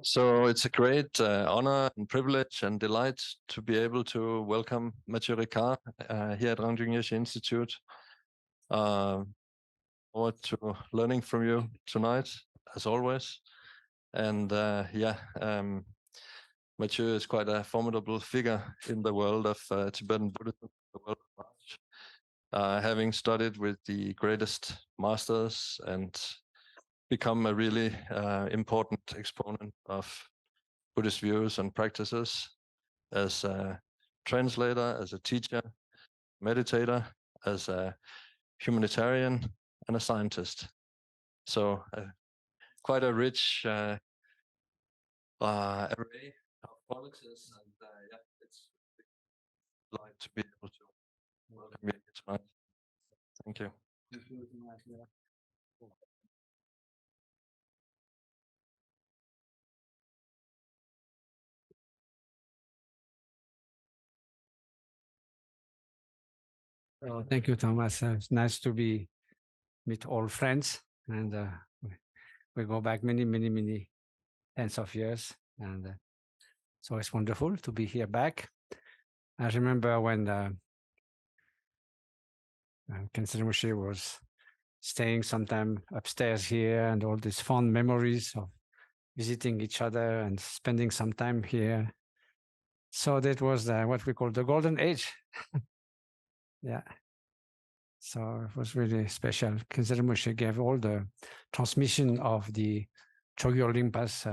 So it's a great honor and privilege and delight to be able to welcome Matthieu Ricard here at Rangjung Institute. Forward to learning from you tonight, as always. And Matthieu is quite a formidable figure in the world of Tibetan Buddhism, the world at large, having studied with the greatest masters and become a really important exponent of Buddhist views and practices as a translator, as a teacher, meditator, as a humanitarian, and a scientist. So quite a rich array of qualities, and it's like to be able to welcome you tonight. Thank you. Thank you, Thomas. It's nice to meet old friends, and we go back many tens of years, and so it's wonderful to be here back. I remember when Kensei Moshe was staying sometime upstairs here, and all these fond memories of visiting each other and spending some time here. So that was what we call the golden age. Yeah. So it was really special. Kensei Moshe gave all the transmission of the Chogyur Rinpoche's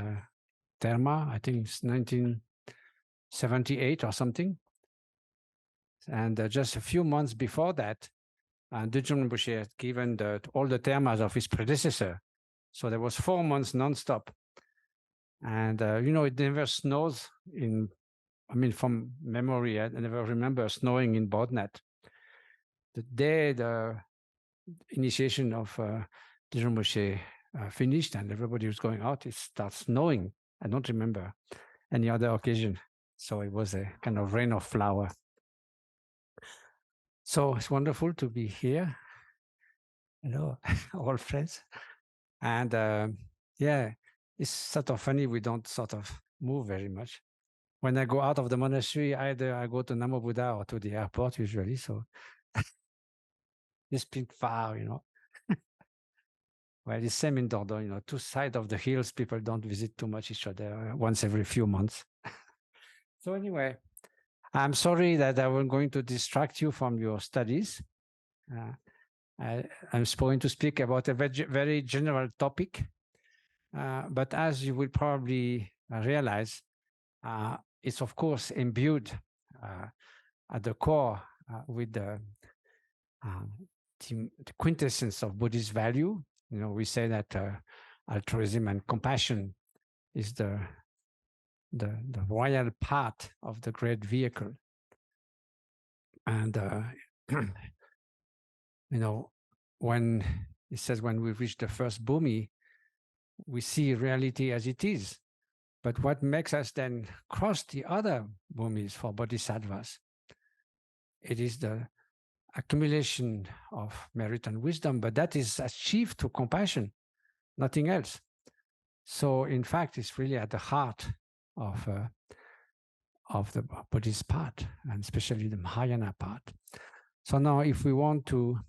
Dharma, I think it's 1978 or something. And just a few months before that, Delusion Rinpoche had given all the Dharmas of his predecessor. So there was 4 months nonstop. And, it never snows from memory, I never remember snowing in Bodhnat. The day the initiation of Delusion Rinpoche finished and everybody was going out, it starts snowing. I don't remember any other occasion. So it was a kind of rain of flower. So it's wonderful to be here. Hello, all friends. And it's sort of funny, we don't sort of move very much. When I go out of the monastery, either I go to Namo Buddha or to the airport usually. So it's been far, Well, it's same in Dordogne, 2 sides of the hills, people don't visit too much each other once every few months. So anyway, I'm sorry that I'm going to distract you from your studies. I'm going to speak about a very general topic, but as you will probably realize, it's of course imbued at the core with the quintessence of Buddhist value. We say that altruism and compassion is the royal part of the great vehicle. And, when it says when we reach the first bhumi, we see reality as it is. But what makes us then cross the other bhumis for bodhisattvas? It is the accumulation of merit and wisdom, but that is achieved through compassion, nothing else. So in fact, it's really at the heart of the Buddhist part, and especially the Mahayana part. So now if we want to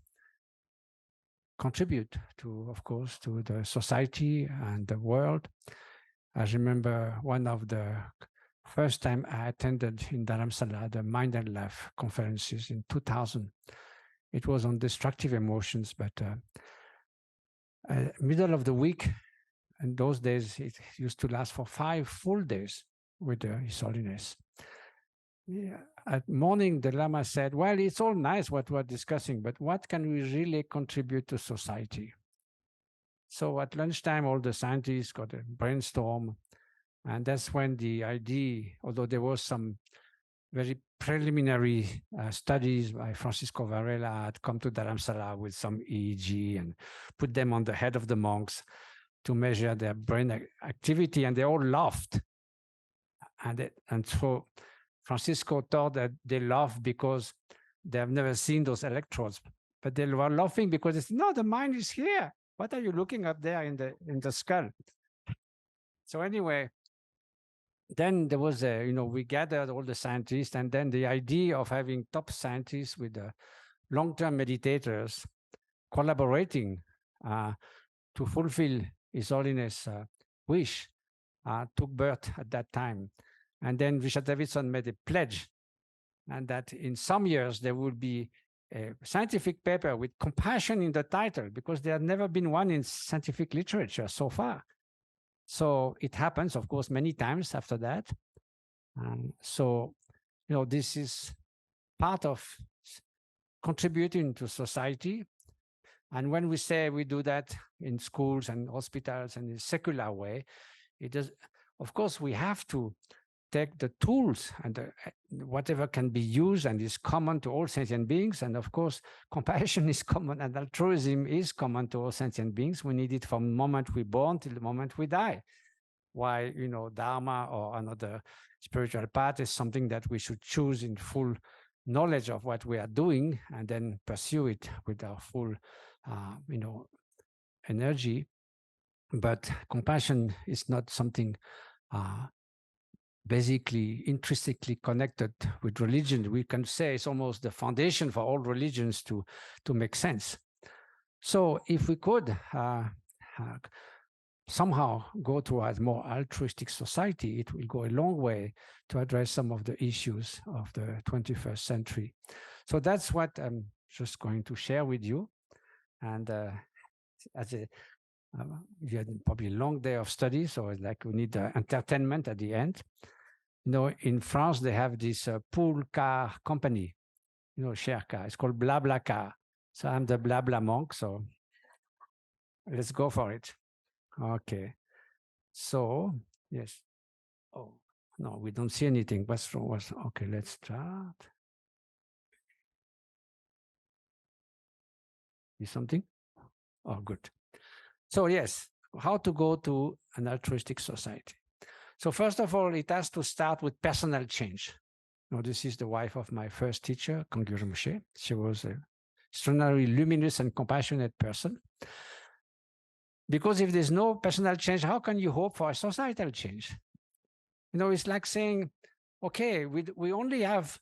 contribute to, of course, to the society and the world, I remember one of the first time I attended in Dharamsala, the Mind and Life conferences in 2000. It was on destructive emotions, but middle of the week, in those days, it used to last for 5 full days with His Holiness. Yeah. At morning, the Lama said, well, it's all nice what we're discussing, but what can we really contribute to society? So at lunchtime, all the scientists got a brainstorm. And that's when the idea, although there was some very preliminary studies by Francisco Varela, had come to Dharamsala with some EEG and put them on the head of the monks to measure their brain activity, and they all laughed. And so Francisco thought that they laughed because they have never seen those electrodes, but they were laughing because it's no, the mind is here. What are you looking up there in the skull? So anyway, then there was we gathered all the scientists, and then the idea of having top scientists with the long-term meditators collaborating to fulfill His Holiness' wish took birth at that time. And then Richard Davidson made a pledge, and that in some years there would be a scientific paper with compassion in the title, because there had never been one in scientific literature so far. So it happens, of course, many times after that. So, this is part of contributing to society. And when we say we do that in schools and hospitals and in a secular way, it does, of course, we have to take the tools and whatever can be used and is common to all sentient beings. And of course, compassion is common and altruism is common to all sentient beings. We need it from the moment we're born till the moment we die. Why, Dharma or another spiritual path is something that we should choose in full knowledge of what we are doing and then pursue it with our full, energy. But compassion is not something basically intrinsically connected with religion. We can say it's almost the foundation for all religions to make sense. So if we could somehow go to a more altruistic society, it will go a long way to address some of the issues of the 21st century. So that's what I'm just going to share with you. And as a you had probably a long day of study, so it's like we need entertainment at the end. In France, they have this pool car company, share car. It's called BlaBlaCar. So I'm the Blabla monk, so let's go for it. Okay. So, yes. Oh, no, we don't see anything. What's wrong? Okay, let's start. Is something? Oh, good. So yes, how to go to an altruistic society. So first of all, it has to start with personal change. This is the wife of my first teacher, Kangyur Moshe. She was an extraordinarily luminous and compassionate person. Because if there's no personal change, how can you hope for a societal change? It's like saying, okay, we only have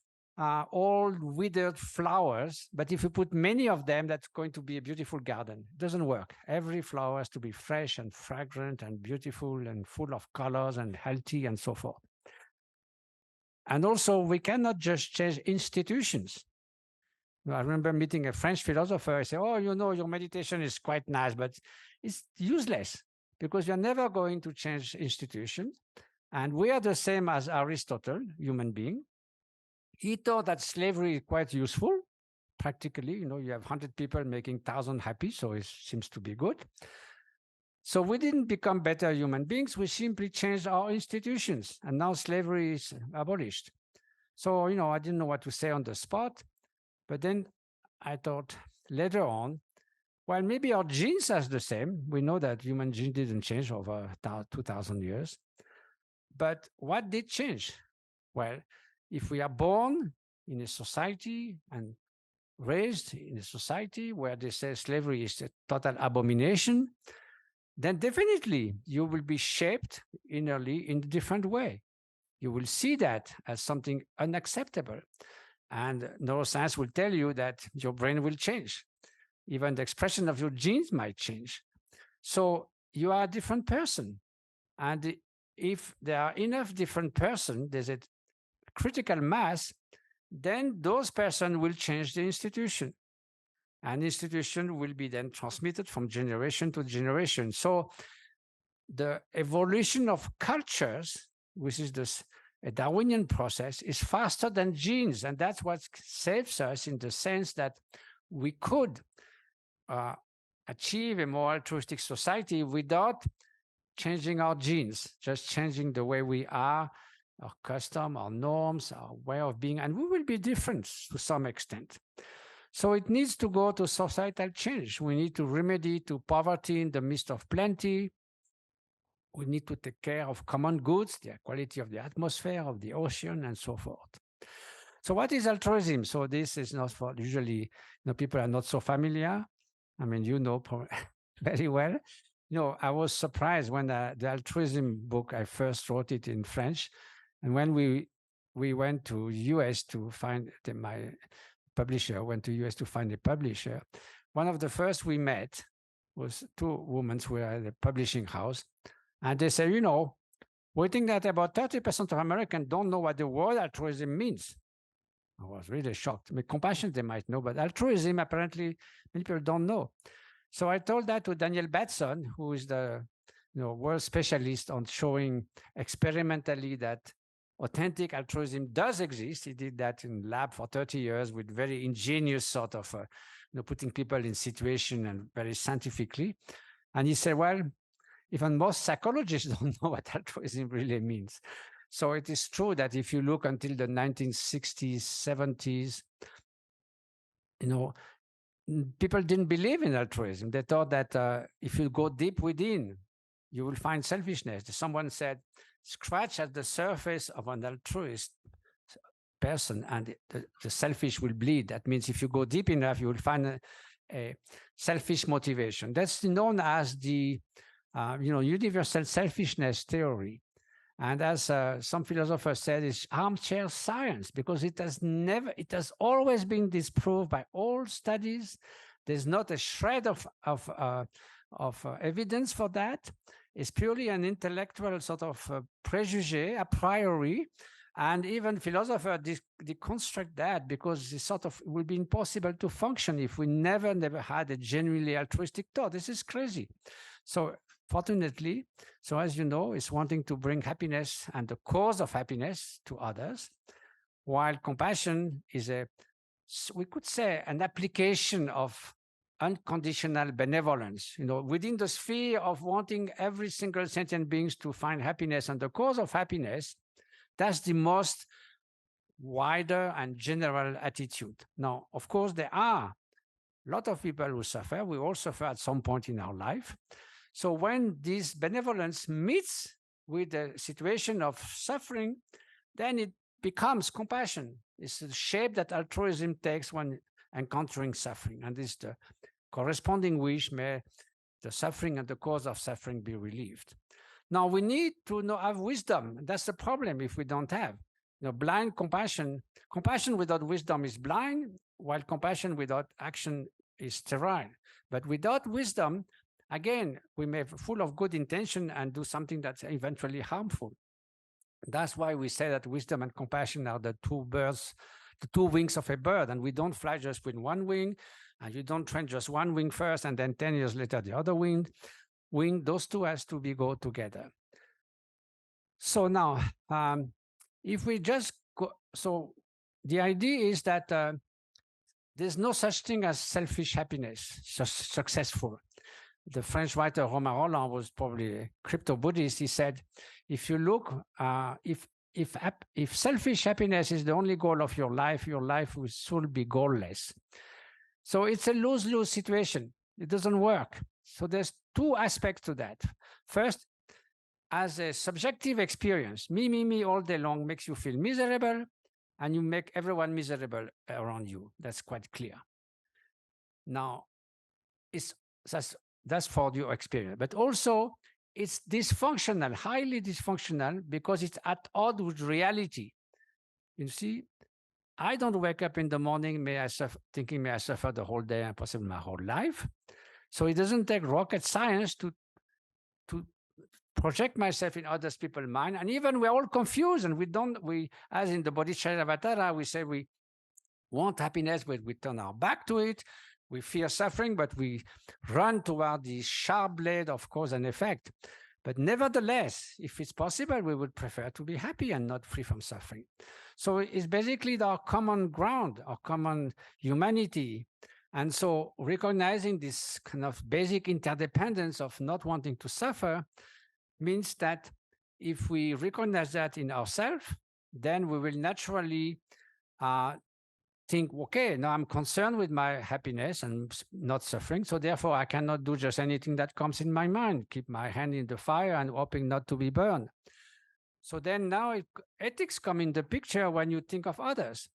old withered flowers, but if you put many of them, that's going to be a beautiful garden. It doesn't work. Every flower has to be fresh and fragrant and beautiful and full of colors and healthy and so forth. And also, we cannot just change institutions. I remember meeting a French philosopher. I said, oh, your meditation is quite nice, but it's useless because you're never going to change institutions. And we are the same as Aristotle, human being. He thought that slavery is quite useful. Practically, you have 100 people making 1,000 happy, so it seems to be good. So we didn't become better human beings. We simply changed our institutions, and now slavery is abolished. So, I didn't know what to say on the spot. But then I thought later on, well, maybe our genes are the same. We know that human genes didn't change over 2,000 years. But what did change? Well, if we are born in a society and raised in a society where they say slavery is a total abomination, then definitely you will be shaped innerly in a different way. You will see that as something unacceptable. And neuroscience will tell you that your brain will change. Even the expression of your genes might change. So you are a different person. And if there are enough different persons, there's a critical mass, then those persons will change the institution. And institution will be then transmitted from generation to generation. So the evolution of cultures, which is this a Darwinian process, is faster than genes. And that's what saves us in the sense that we could achieve a more altruistic society without changing our genes, just changing the way we are, our custom, our norms, our way of being, and we will be different to some extent. So it needs to go to societal change. We need to remedy to poverty in the midst of plenty. We need to take care of common goods, the quality of the atmosphere, of the ocean, and so forth. So what is altruism? So this is not for usually, people are not so familiar. I mean, very well. I was surprised when the altruism book, I first wrote it in French. And when we went to US to find my publisher, went to US to find a publisher, one of the first we met was two women who were at a publishing house. And they said, we think that about 30% of Americans don't know what the word altruism means. I was really shocked. I mean, compassion, they might know, but altruism, apparently, many people don't know. So I told that to Daniel Batson, who is the world specialist on showing experimentally that authentic altruism does exist. He did that in lab for 30 years with very ingenious sort of, putting people in situation and very scientifically. And he said, well, even most psychologists don't know what altruism really means. So it is true that if you look until the 1960s, 70s, people didn't believe in altruism. They thought that if you go deep within, you will find selfishness. Someone said, scratch at the surface of an altruist person and the selfish will bleed. That means if you go deep enough, you will find a selfish motivation. That's known as the universal selfishness theory. And as some philosophers said, it's armchair science because it has always been disproved by all studies. There's not a shred of evidence for that. It's purely an intellectual sort of préjugé a priori. And even philosophers deconstruct that because it will be impossible to function if we never had a genuinely altruistic thought. This is crazy. So fortunately, so as you know, it's wanting to bring happiness and the cause of happiness to others, while compassion is we could say, an application of unconditional benevolence, within the sphere of wanting every single sentient beings to find happiness and the cause of happiness. That's the most wider and general attitude. Now, of course, there are a lot of people who suffer. We all suffer at some point in our life. So when this benevolence meets with the situation of suffering, then it becomes compassion. It's the shape that altruism takes when encountering suffering. And it's the corresponding wish, may the suffering and the cause of suffering be relieved. Now, we need to have wisdom. That's the problem if we don't have. Blind compassion. Compassion without wisdom is blind, while compassion without action is sterile. But without wisdom, again, we may be full of good intention and do something that's eventually harmful. That's why we say that wisdom and compassion are the two wings of a bird, and we don't fly just with one wing, and you don't train just one wing first, and then 10 years later, the other wing. Those two has to go together. So now, if we just go, so the idea is that there's no such thing as selfish happiness, successful. The French writer Romain Rolland was probably a crypto-Buddhist. He said, if you look, if selfish happiness is the only goal of your life will soon be goalless. So it's a lose-lose situation. It doesn't work. So there's two aspects to that. First, as a subjective experience, me all day long makes you feel miserable, and you make everyone miserable around you. That's quite clear. Now, that's for your experience, but also it's dysfunctional, highly dysfunctional, because it's at odds with reality. You see, I don't wake up in the morning thinking may I suffer the whole day and possibly my whole life. So it doesn't take rocket science to project myself in other people's mind. And even we're all confused, and as in the Bodhisattva, we say we want happiness, but we turn our back to it. We fear suffering, but we run toward the sharp blade of cause and effect. But nevertheless, if it's possible, we would prefer to be happy and not free from suffering. So it's basically our common ground, our common humanity. And so recognizing this kind of basic interdependence of not wanting to suffer means that if we recognize that in ourselves, then we will naturally think, okay, now I'm concerned with my happiness and not suffering. So therefore, I cannot do just anything that comes in my mind, keep my hand in the fire and hoping not to be burned. So then now ethics come in the picture when you think of others.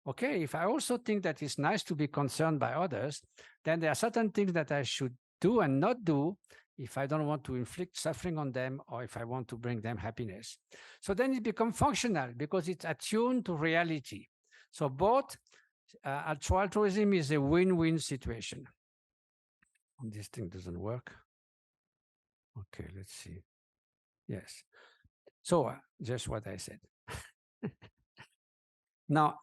Okay, if I also think that it's nice to be concerned by others, then there are certain things that I should do and not do if I don't want to inflict suffering on them, or if I want to bring them happiness. So then it becomes functional because it's attuned to reality. So both altruism is a win-win situation. This thing doesn't work. Okay, let's see. Yes. So just what I said. Now,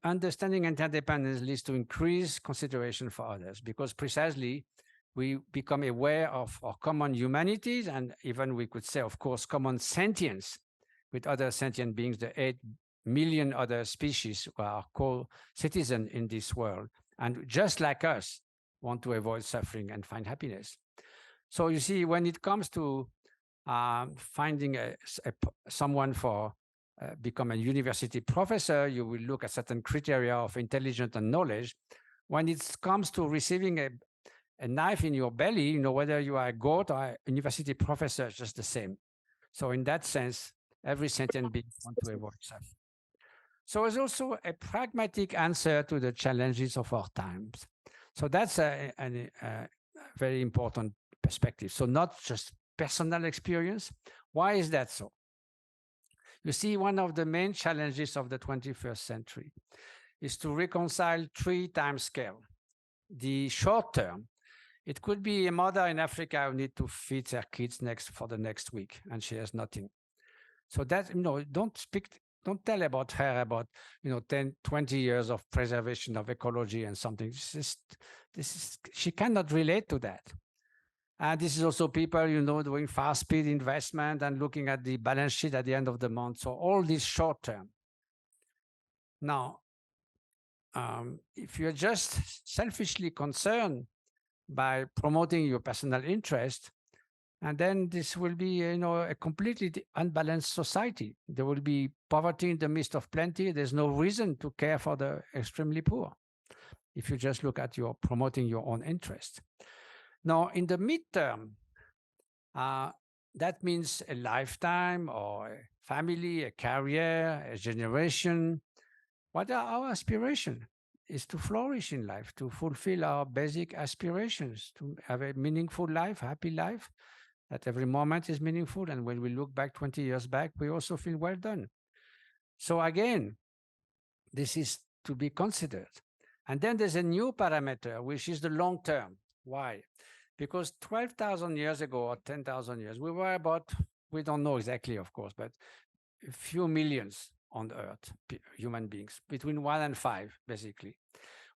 understanding interdependence leads to increased consideration for others, because precisely we become aware of our common humanities, and even we could say, of course, common sentience with other sentient beings, the 8 million other species who are co-citizens in this world, and just like us, want to avoid suffering and find happiness. So you see, when it comes to finding someone for become a university professor, you will look at certain criteria of intelligence and knowledge. When it comes to receiving a knife in your belly, you know, whether you are a goat or a university professor, it's just the same. So in that sense, every sentient being wants to avoid suffering. So it's also a pragmatic answer to the challenges of our times. So that's a very important perspective. So not just personal experience. Why is that so? You see, one of the main challenges of the 21st century is to reconcile 3 time scale. The short term, it could be a mother in Africa who needs to feed her kids for the next week, and she has nothing. So that, you know, don't tell about her about, you know, 10, 20 years of preservation of ecology and something. She cannot relate to that. And this is also people, you know, doing fast speed investment and looking at the balance sheet at the end of the month. So all this short term. Now, if you're just selfishly concerned by promoting your personal interest, and then this will be, you know, a completely unbalanced society. There will be poverty in the midst of plenty. There's no reason to care for the extremely poor if you just look at your promoting your own interest. Now, in the midterm, that means a lifetime or a family, a career, a generation. What are our aspirations? Is to flourish in life, to fulfill our basic aspirations, to have a meaningful life, happy life, that every moment is meaningful. And when we look back 20 years back, we also feel well done. So again, this is to be considered. And then there's a new parameter, which is the long term. Why? Because 12,000 years ago or 10,000 years, we were about, we don't know exactly, of course, but a few millions on Earth, human beings, between 1 and 5, basically.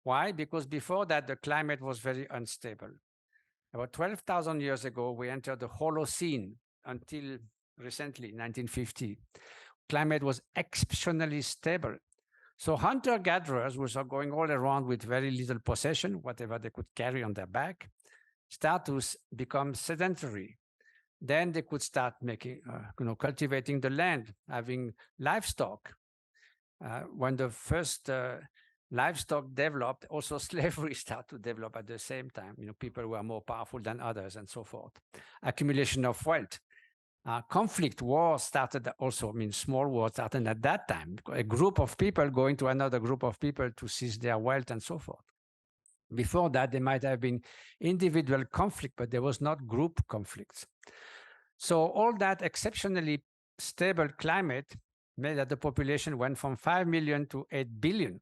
Why? Because before that, the climate was very unstable. About 12,000 years ago, we entered the Holocene until recently, 1950. Climate was exceptionally stable. So hunter-gatherers, which are going all around with very little possession, whatever they could carry on their back, start to become sedentary. Then they could start making, cultivating the land, having livestock. When the first livestock developed, also slavery started to develop at the same time. You know, people were more powerful than others and so forth. Accumulation of wealth. Conflict, war started also, I mean, small wars started at that time. A group of people going to another group of people to seize their wealth and so forth. Before that, there might have been individual conflict, but there was not group conflicts. So all that exceptionally stable climate made that the population went from 5 million to 8 billion.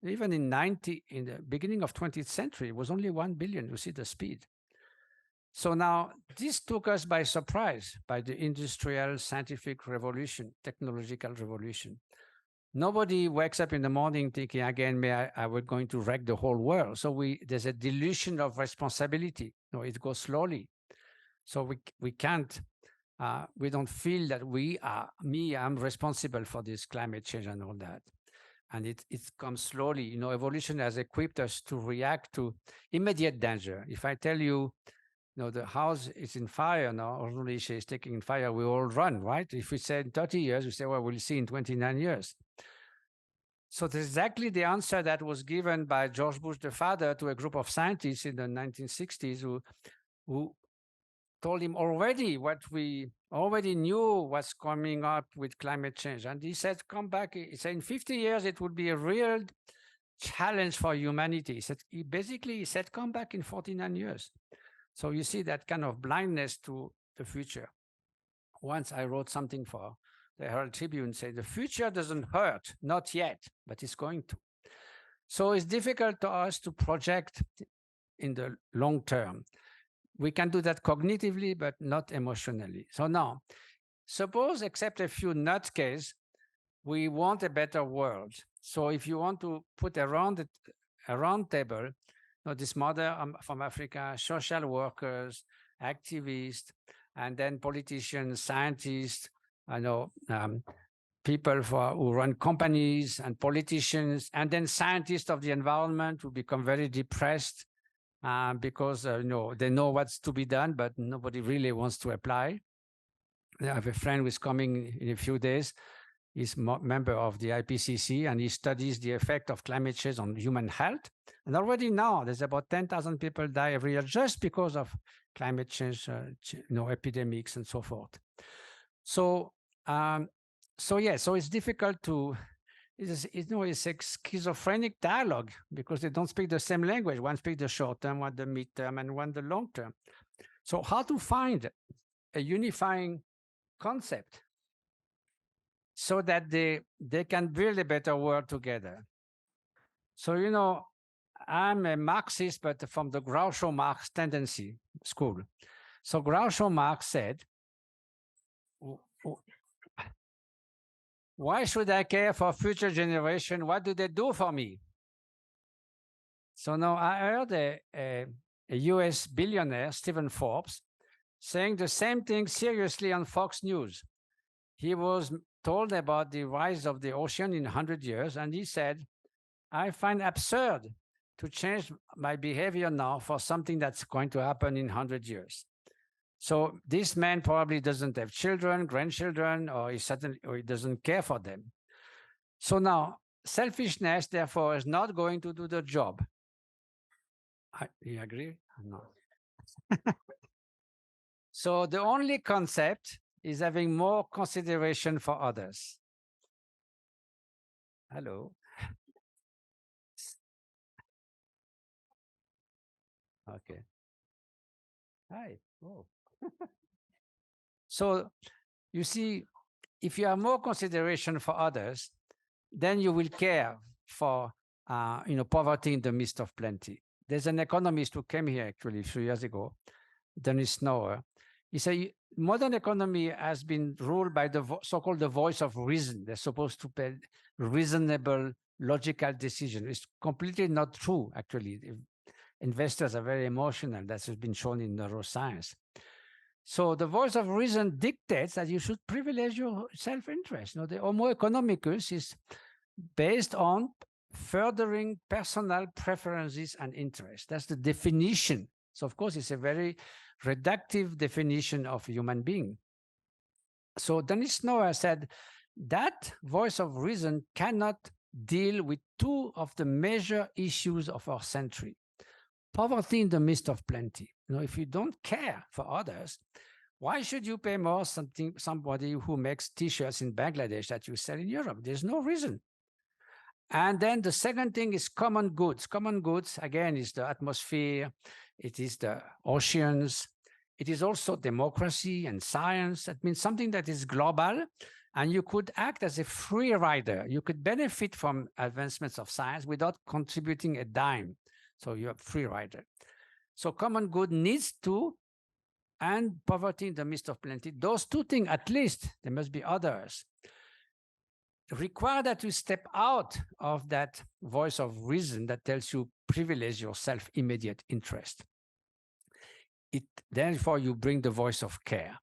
Even in the beginning of 20th century, it was only 1 billion. You see the speed. So now this took us by surprise by the industrial scientific revolution, technological revolution. Nobody wakes up in the morning thinking again, we're going to wreck the whole world. So there's a delusion of responsibility. No, it goes slowly. So we can't, we don't feel that I'm responsible for this climate change and all that. And it comes slowly. You know, evolution has equipped us to react to immediate danger. If I tell you, you know, the house is in fire now, or Indonesia is taking in fire, we all run, right? If we say in 30 years, we say, well, we'll see in 29 years. So that's exactly the answer that was given by George Bush, the father, to a group of scientists in the 1960s who told him already what we already knew was coming up with climate change. And he said, come back. He said, in 50 years, it would be a real challenge for humanity. He said, come back in 49 years. So you see that kind of blindness to the future. Once I wrote something for the Herald Tribune, say the future doesn't hurt, not yet, but it's going to. So it's difficult to us to project in the long term. We can do that cognitively, but not emotionally. So now, suppose, except a few nutcases, we want a better world. So if you want to put a round table, this mother from Africa, social workers, activists, and then politicians, scientists, people who run companies and politicians, and then scientists of the environment who become very depressed because they know what's to be done, but nobody really wants to apply. I have a friend who's coming in a few days. He's a member of the IPCC, and he studies the effect of climate change on human health. And already now, there's about 10,000 people die every year just because of climate change, epidemics and so forth. So it's difficult to, it's a schizophrenic dialogue because they don't speak the same language. One speaks the short term, one the mid-term, and one the long term. So how to find a unifying concept so that they can build a better world together? So, I'm a Marxist, but from the Groucho Marx tendency school. So Groucho Marx said, why should I care for future generation? What do they do for me? So now I heard a US billionaire, Stephen Forbes, saying the same thing seriously on Fox News. He was told about the rise of the ocean in 100 years, and he said, I find absurd to change my behavior now for something that's going to happen in 100 years. So this man probably doesn't have children, grandchildren, or he doesn't care for them. So now, selfishness, therefore, is not going to do the job. You agree? No. So the only concept is having more consideration for others. Hello. Okay. Hi. Oh. So you see, if you have more consideration for others, then you will care for poverty in the midst of plenty. There's an economist who came here actually a few years ago, Denis Snow. He said modern economy has been ruled by the so-called the voice of reason. They're supposed to pay reasonable, logical decision. It's completely not true, actually. Investors are very emotional. That has been shown in neuroscience. So the voice of reason dictates that you should privilege your self-interest. The Homo economicus is based on furthering personal preferences and interests. That's the definition. So of course, it's a very reductive definition of a human being. So Denis Snow said that voice of reason cannot deal with two of the major issues of our century. Poverty in the midst of plenty. If you don't care for others, why should you pay more somebody who makes T-shirts in Bangladesh that you sell in Europe? There's no reason. And then the second thing is common goods. Common goods, again, is the atmosphere. It is the oceans. It is also democracy and science. That means something that is global, and you could act as a free rider. You could benefit from advancements of science without contributing a dime. So you're a free rider. So common good needs to, and poverty in the midst of plenty. Those two things, at least, there must be others, require that you step out of that voice of reason that tells you privilege your self-immediate interest. Therefore, you bring the voice of care.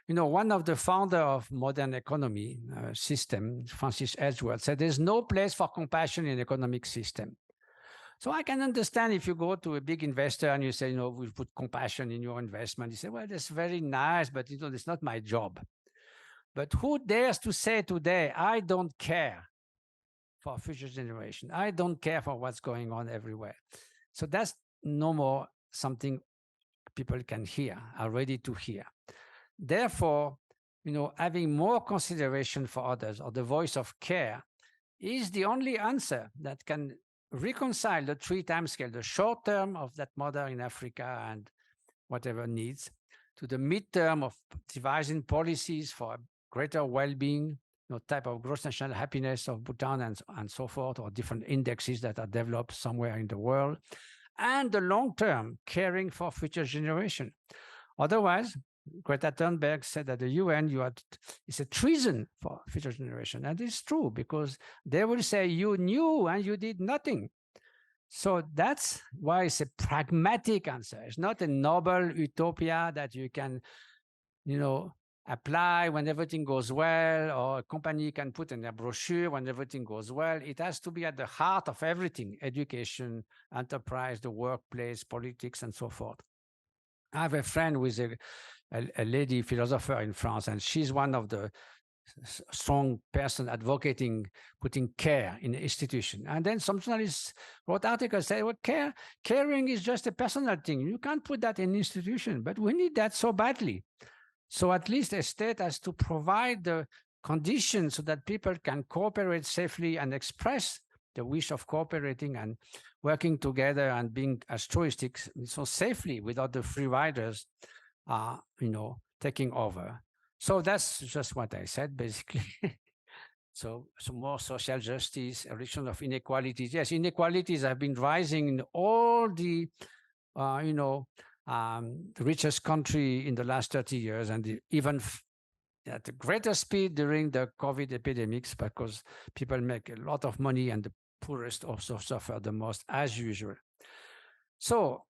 One of the founder of modern economy system, Francis Edgeworth, said there's no place for compassion in economic system. So I can understand if you go to a big investor and you say, we put compassion in your investment. You say, well, that's very nice, but it's not my job. But who dares to say today, I don't care for future generation. I don't care for what's going on everywhere. So that's no more something people can hear, are ready to hear. Therefore, having more consideration for others or the voice of care is the only answer that can reconcile the three timescale, the short term of that mother in Africa and whatever needs, to the midterm of devising policies for greater well-being, type of gross national happiness of Bhutan and so forth, or different indexes that are developed somewhere in the world, and the long-term caring for future generation. Otherwise, Greta Thunberg said that the UN is a treason for future generation. And it's true, because they will say you knew and you did nothing. So that's why it's a pragmatic answer. It's not a noble utopia that you can, apply when everything goes well, or a company can put in a brochure when everything goes well. It has to be at the heart of everything: education, enterprise, the workplace, politics, and so forth. I have a friend who is a lady philosopher in France, and she's one of the strong person advocating putting care in the institution. And then some journalists wrote articles say, well, caring is just a personal thing. You can't put that in institution, but we need that so badly. So at least a state has to provide the conditions so that people can cooperate safely and express the wish of cooperating and working together and being altruistic so safely without the free riders, taking over. So that's just what I said, basically. So more social justice, a reduction of inequalities. Yes, inequalities have been rising in all the, the richest country in the last 30 years, and even at a greater speed during the COVID epidemics, because people make a lot of money and the poorest also suffer the most, as usual. So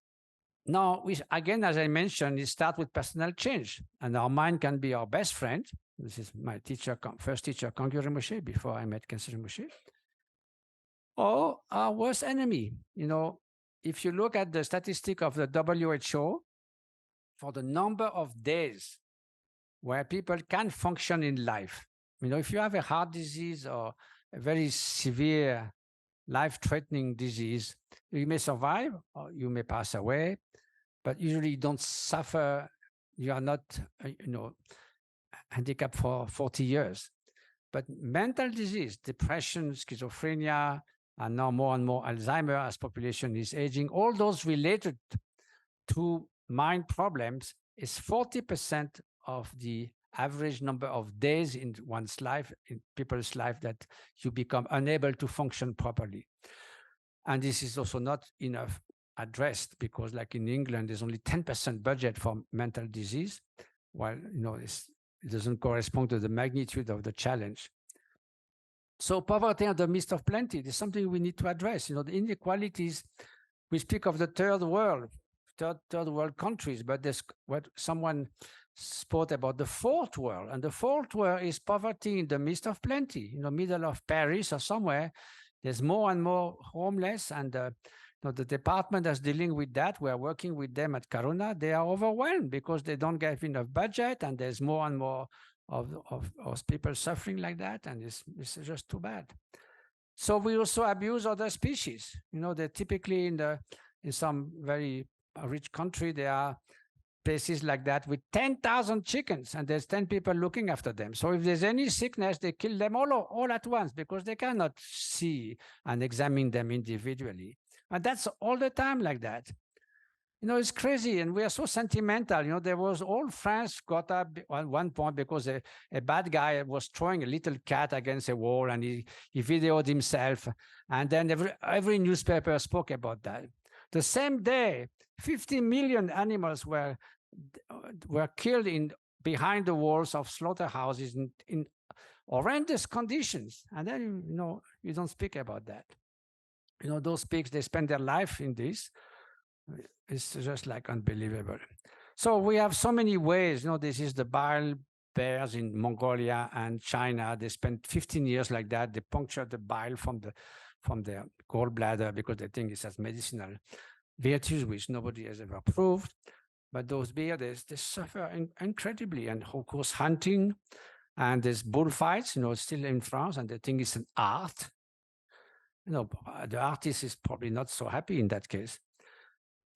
now, again, as I mentioned, it starts with personal change, and our mind can be our best friend. This is my teacher, first teacher, Kangyo Rinpoche, before I met Kensei Rinpoche, or our worst enemy. If you look at the statistic of the WHO for the number of days where people can function in life, if you have a heart disease or a very severe life-threatening disease, you may survive or you may pass away, but usually you don't suffer. You are not, handicapped for 40 years. But mental disease, depression, schizophrenia, and now more and more Alzheimer as population is aging, all those related to mind problems is 40% of the average number of days in one's life, in people's life, that you become unable to function properly. And this is also not enough addressed, because like in England, there's only 10% budget for mental disease, while it doesn't correspond to the magnitude of the challenge. So poverty in the midst of plenty is something we need to address. The inequalities, we speak of the third world countries, but there's what someone spoke about the fourth world, and the fourth world is poverty in the midst of plenty. In the middle of Paris or somewhere, there's more and more homeless, and the department that's dealing with that, we are working with them at Karuna. They are overwhelmed because they don't get enough budget, and there's more and more of people suffering like that, and it's just too bad. So we also abuse other species. They're typically in some very rich country, there are places like that with 10,000 chickens, and there's 10 people looking after them. So if there's any sickness, they kill them all at once, because they cannot see and examine them individually. And that's all the time like that. It's crazy, and we are so sentimental. There was all France got up at one point because a bad guy was throwing a little cat against a wall, and he videoed himself. And then every newspaper spoke about that. The same day, 50 million animals were killed behind the walls of slaughterhouses in horrendous conditions. And then, you don't speak about that. Those pigs, they spend their life in this. It's just like unbelievable. So we have so many ways. This is the bile bears in Mongolia and China. They spent 15 years like that. They puncture the bile from their gallbladder because they think it has medicinal virtues, which nobody has ever proved. But those bears, they suffer incredibly. And of course, hunting, and there's bullfights, still in France, and they think it's an art. The artist is probably not so happy in that case.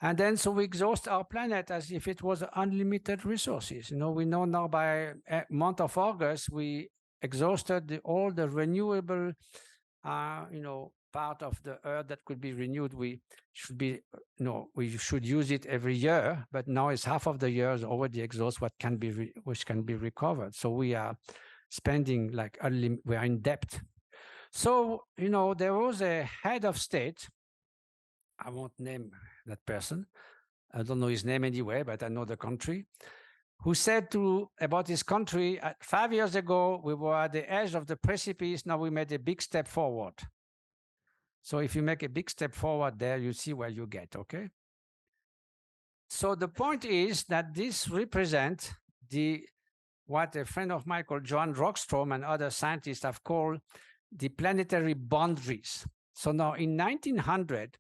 And then, so we exhaust our planet as if it was unlimited resources. We know now by month of August, we exhausted all the renewable, part of the earth that could be renewed, we should be, we should use it every year, but now it's half of the year is already exhaust what can be, which can be recovered. So we are spending like, we are in debt. So, there was a head of state, I won't name that person, I don't know his name anyway, but I know the country, who said about his country, 5 years ago, we were at the edge of the precipice, now we made a big step forward. So if you make a big step forward there, you see where you get, okay? So the point is that this represents what a friend of mine called Johan Rockström and other scientists have called the planetary boundaries. So now in 1900,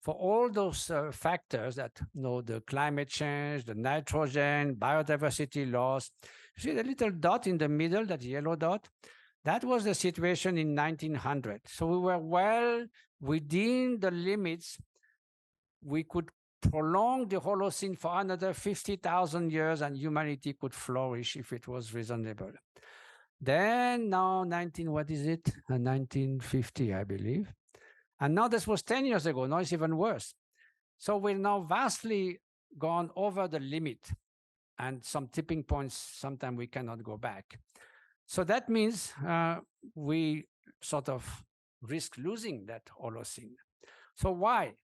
for all those factors that, the climate change, the nitrogen, biodiversity loss, you see the little dot in the middle, that yellow dot? That was the situation in 1900. So we were well within the limits. We could prolong the Holocene for another 50,000 years and humanity could flourish if it was reasonable. Then now 1950, I believe. And now this was 10 years ago, now it's even worse. So we're now vastly gone over the limit and some tipping points, sometimes we cannot go back. So that means we sort of risk losing that Holocene. So why?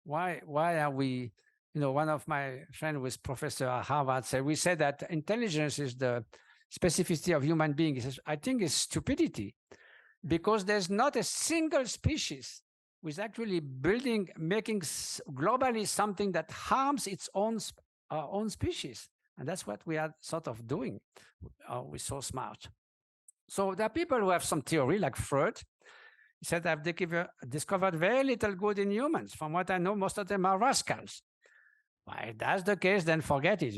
Why are we, one of my friends was professor at Harvard said, we said that intelligence is the specificity of human beings. He says, I think it's stupidity because there's not a single species which is actually making globally something that harms its own species. And that's what we are sort of doing. We're so smart. So there are people who have some theory like Freud. He said, I've discovered very little good in humans. From what I know, most of them are rascals. Well, if that's the case, then forget it,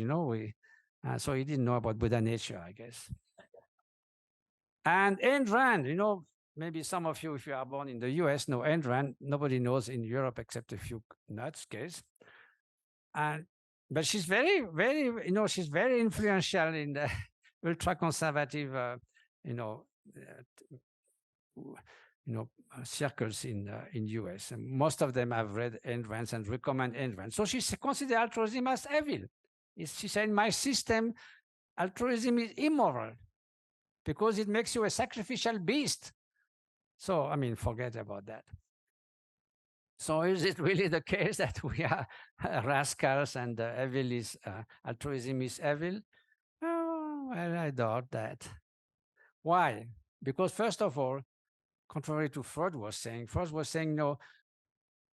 so he didn't know about Buddha nature, I guess. And Ayn Rand, maybe some of you, if you are born in the US, know Ayn Rand. Nobody knows in Europe except a few nuts, guys. But she's very, very, she's very influential in the ultra-conservative, circles in US. And most of them have read Ayn Rand and recommend Ayn Rand. So she considers altruism as evil. She said, in my system, altruism is immoral because it makes you a sacrificial beast. So, I mean, forget about that. So is it really the case that we are rascals and evil is, altruism is evil? Oh, well, I doubt that. Why? Because first of all, contrary to Freud was saying, no,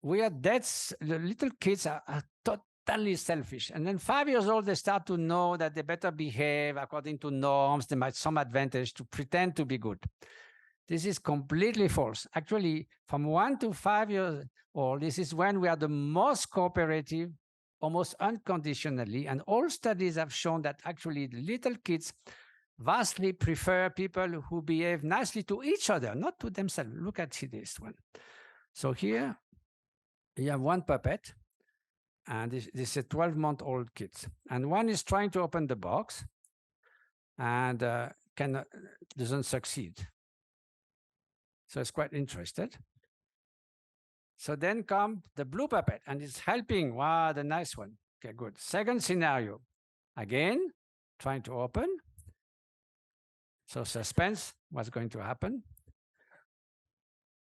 we are dead. The little kids are totally selfish. And then 5 years old, they start to know that they better behave according to norms. They might some advantage to pretend to be good. This is completely false. Actually, from 1 to 5 years old, this is when we are the most cooperative, almost unconditionally. And all studies have shown that actually the little kids vastly prefer people who behave nicely to each other, not to themselves. Look at this one. So here you have one puppet, and this is a 12-month-old kid. And one is trying to open the box and doesn't succeed. So it's quite interested. So then comes the blue puppet, and it's helping. Wow, the nice one. Okay, good. Second scenario. Again, trying to open. So suspense, what's going to happen?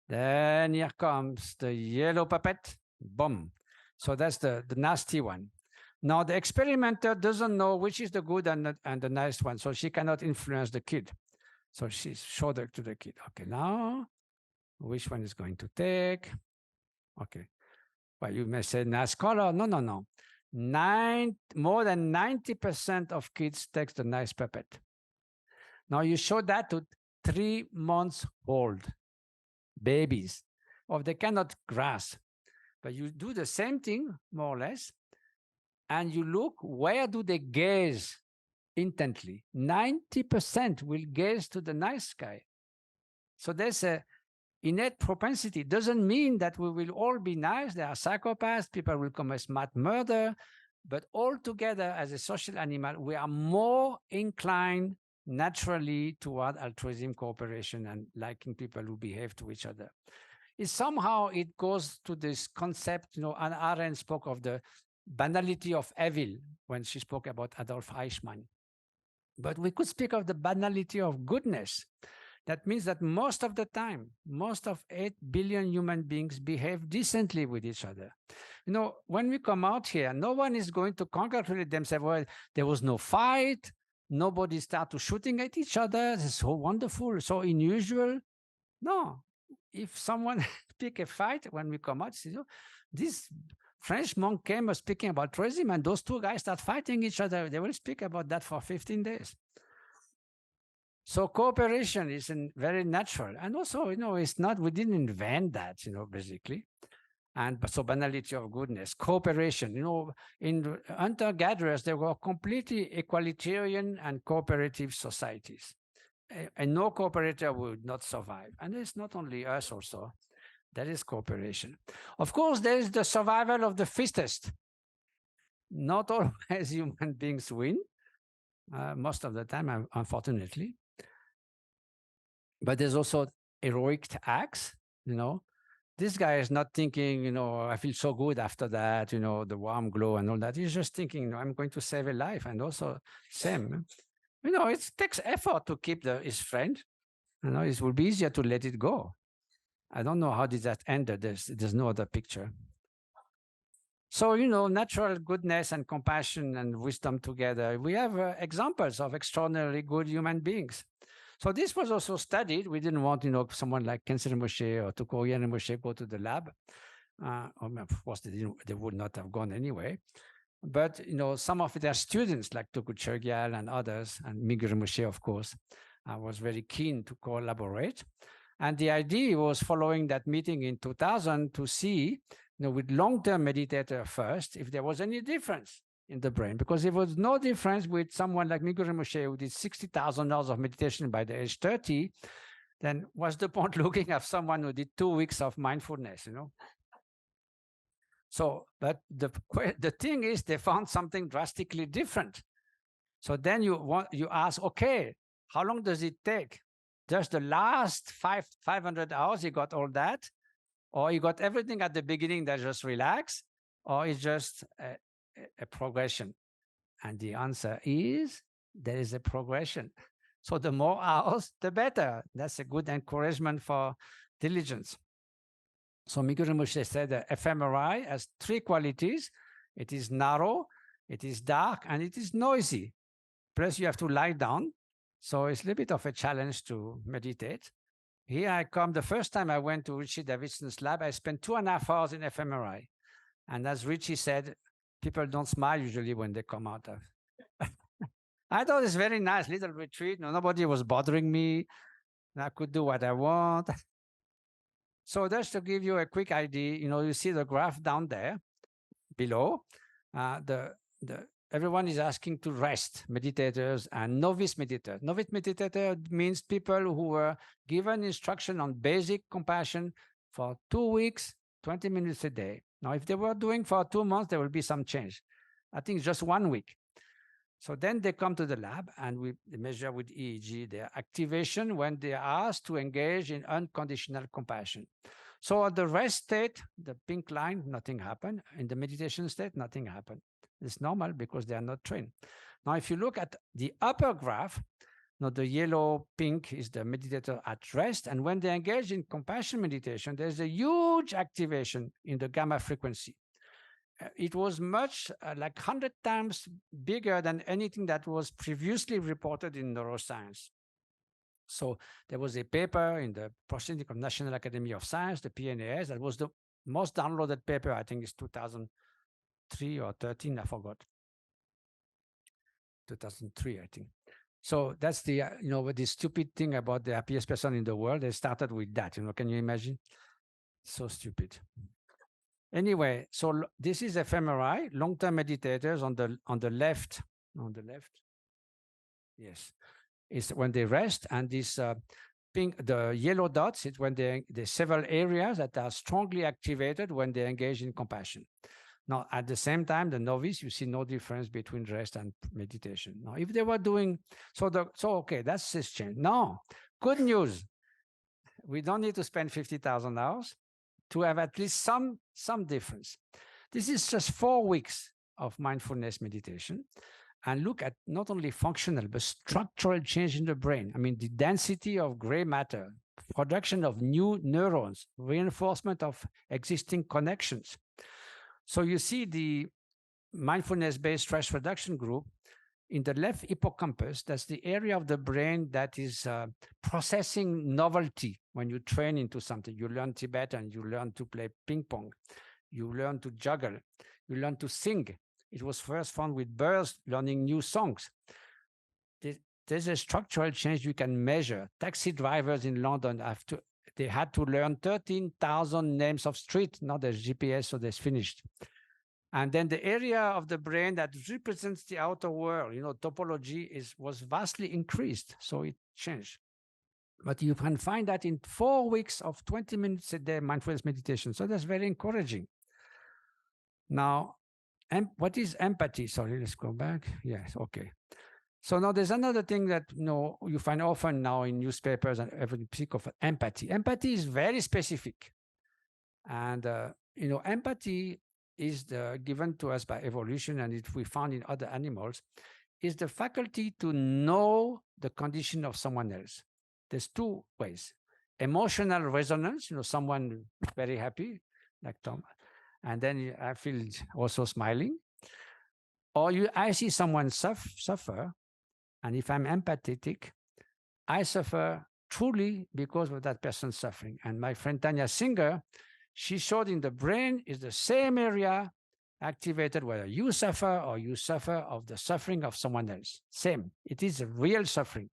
Then here comes the yellow puppet. Boom. So that's the nasty one. Now the experimenter doesn't know which is the good and the nice one, so she cannot influence the kid. So she showed it to the kid. Okay, now which one is going to take? Okay. Well, you may say nice color. No. More than 90% of kids take the nice puppet. Now you show that to 3 months old babies, or they cannot grasp. But you do the same thing, more or less, and you look, where do they gaze intently? 90% will gaze to the nice guy. So there's a innate propensity. Doesn't mean that we will all be nice. There are psychopaths, people will commit murder, but altogether as a social animal, we are more inclined naturally toward altruism, cooperation, and liking people who behave to each other. is somehow it goes to this concept, Anna Arendt spoke of the banality of evil when she spoke about Adolf Eichmann. But we could speak of the banality of goodness. That means that most of the time, most of 8 billion human beings behave decently with each other. When we come out here, no one is going to congratulate themselves, well, there was no fight, nobody started shooting at each other, it's so wonderful, so unusual. No, if someone pick a fight when we come out, this French monk came speaking about altruism, and those two guys start fighting each other. They will speak about that for 15 days. So cooperation is very natural. And also, it's not, we didn't invent that, basically. And so banality of goodness, cooperation, in hunter-gatherers, there were completely egalitarian and cooperative societies. And no cooperator would not survive. And it's not only us also, that is cooperation. Of course, there is the survival of the fittest. Not always human beings win, most of the time, unfortunately. But there's also heroic acts, This guy is not thinking, I feel so good after that, the warm glow and all that. He's just thinking, I'm going to save a life. And also, same, it takes effort to keep his friend. It will be easier to let it go. I don't know how did that end. There's no other picture. So, natural goodness and compassion and wisdom together. We have examples of extraordinarily good human beings. So this was also studied. We didn't want, someone like Kensei Rinpoche or Tokuya Rinpoche go to the lab. Of course, they would not have gone anyway. But, some of their students like Toku Chogyal and others, and Mingyur Rinpoche, of course, was very keen to collaborate. And the idea was following that meeting in 2000 to see, with long-term meditator first, if there was any difference in the brain, because there was no difference with someone like Mingyur Rinpoche who did 60,000 hours of meditation by the age 30, then what's the point looking at someone who did 2 weeks of mindfulness, So, but the thing is, they found something drastically different. So then you ask, okay, how long does it take? Just the last 500 hours, you got all that? Or you got everything at the beginning that just relax? Or it's just a progression? And the answer is there is a progression. So the more hours, the better. That's a good encouragement for diligence. So Mingyur Rinpoche said that fMRI has 3 qualities. It is narrow, it is dark, and it is noisy. Plus you have to lie down. So it's a little bit of a challenge to meditate. Here I come, the first time I went to Richie Davidson's lab, I spent 2.5 hours in fMRI. And as Richie said, people don't smile usually when they come out of. I thought it's very nice, little retreat. Nobody was bothering me. I could do what I want. So just to give you a quick idea, you see the graph down there below. Everyone is asking to rest, meditators and novice meditators. Novice meditator means people who were given instruction on basic compassion for 2 weeks, 20 minutes a day. Now, if they were doing for 2 months, there will be some change. I think just 1 week. So then they come to the lab and we measure with EEG their activation when they are asked to engage in unconditional compassion. So at the rest state, the pink line, nothing happened. In the meditation state, nothing happened. It's normal because they are not trained. Now, if you look at the upper graph, the yellow pink is the meditator at rest. And when they engage in compassion meditation, there's a huge activation in the gamma frequency. It was much like 100 times bigger than anything that was previously reported in neuroscience. So there was a paper in the Proceedings of National Academy of Science, the PNAS, that was the most downloaded paper, I think it's 2003 or 13, I forgot. 2003, I think. So that's the, the stupid thing about the happiest person in the world. They started with that, can you imagine? So stupid. Anyway, so this is fMRI, long-term meditators on the left. On the left, yes, is when they rest, and this pink, the yellow dots, it's when there's several areas that are strongly activated when they engage in compassion. Now, at the same time, the novice, you see no difference between rest and meditation. Now, if they were doing so okay, that's this change. Now, good news. We don't need to spend 50,000 hours. to have at least some difference. This is just 4 weeks of mindfulness meditation, and look at not only functional, but structural change in the brain. I mean, the density of gray matter, production of new neurons, reinforcement of existing connections. So you see the mindfulness-based stress reduction group in the left hippocampus. That's the area of the brain that is processing novelty. When you train into something, you learn Tibetan, you learn to play ping pong, you learn to juggle, you learn to sing. It was first found with birds learning new songs. There's a structural change you can measure. Taxi drivers in London they had to learn 13,000 names of streets. Now there's GPS, so they're finished. And then the area of the brain that represents the outer world, topology was vastly increased, so it changed. But you can find that in 4 weeks of 20 minutes a day mindfulness meditation. So that's very encouraging. Now, what is empathy? Sorry, let's go back. Yes, okay. So now there's another thing that you find often now in newspapers and every speak of empathy. Empathy is very specific, and empathy is given to us by evolution, and it we found in other animals, is the faculty to know the condition of someone else. There's 2 ways: emotional resonance. Someone very happy, like Tom, and then I feel also smiling. Or I see someone suffer, and if I'm empathetic, I suffer truly because of that person's suffering. And my friend Tanya Singer, she showed in the brain is the same area activated whether you suffer or you suffer of the suffering of someone else. Same. It is a real suffering.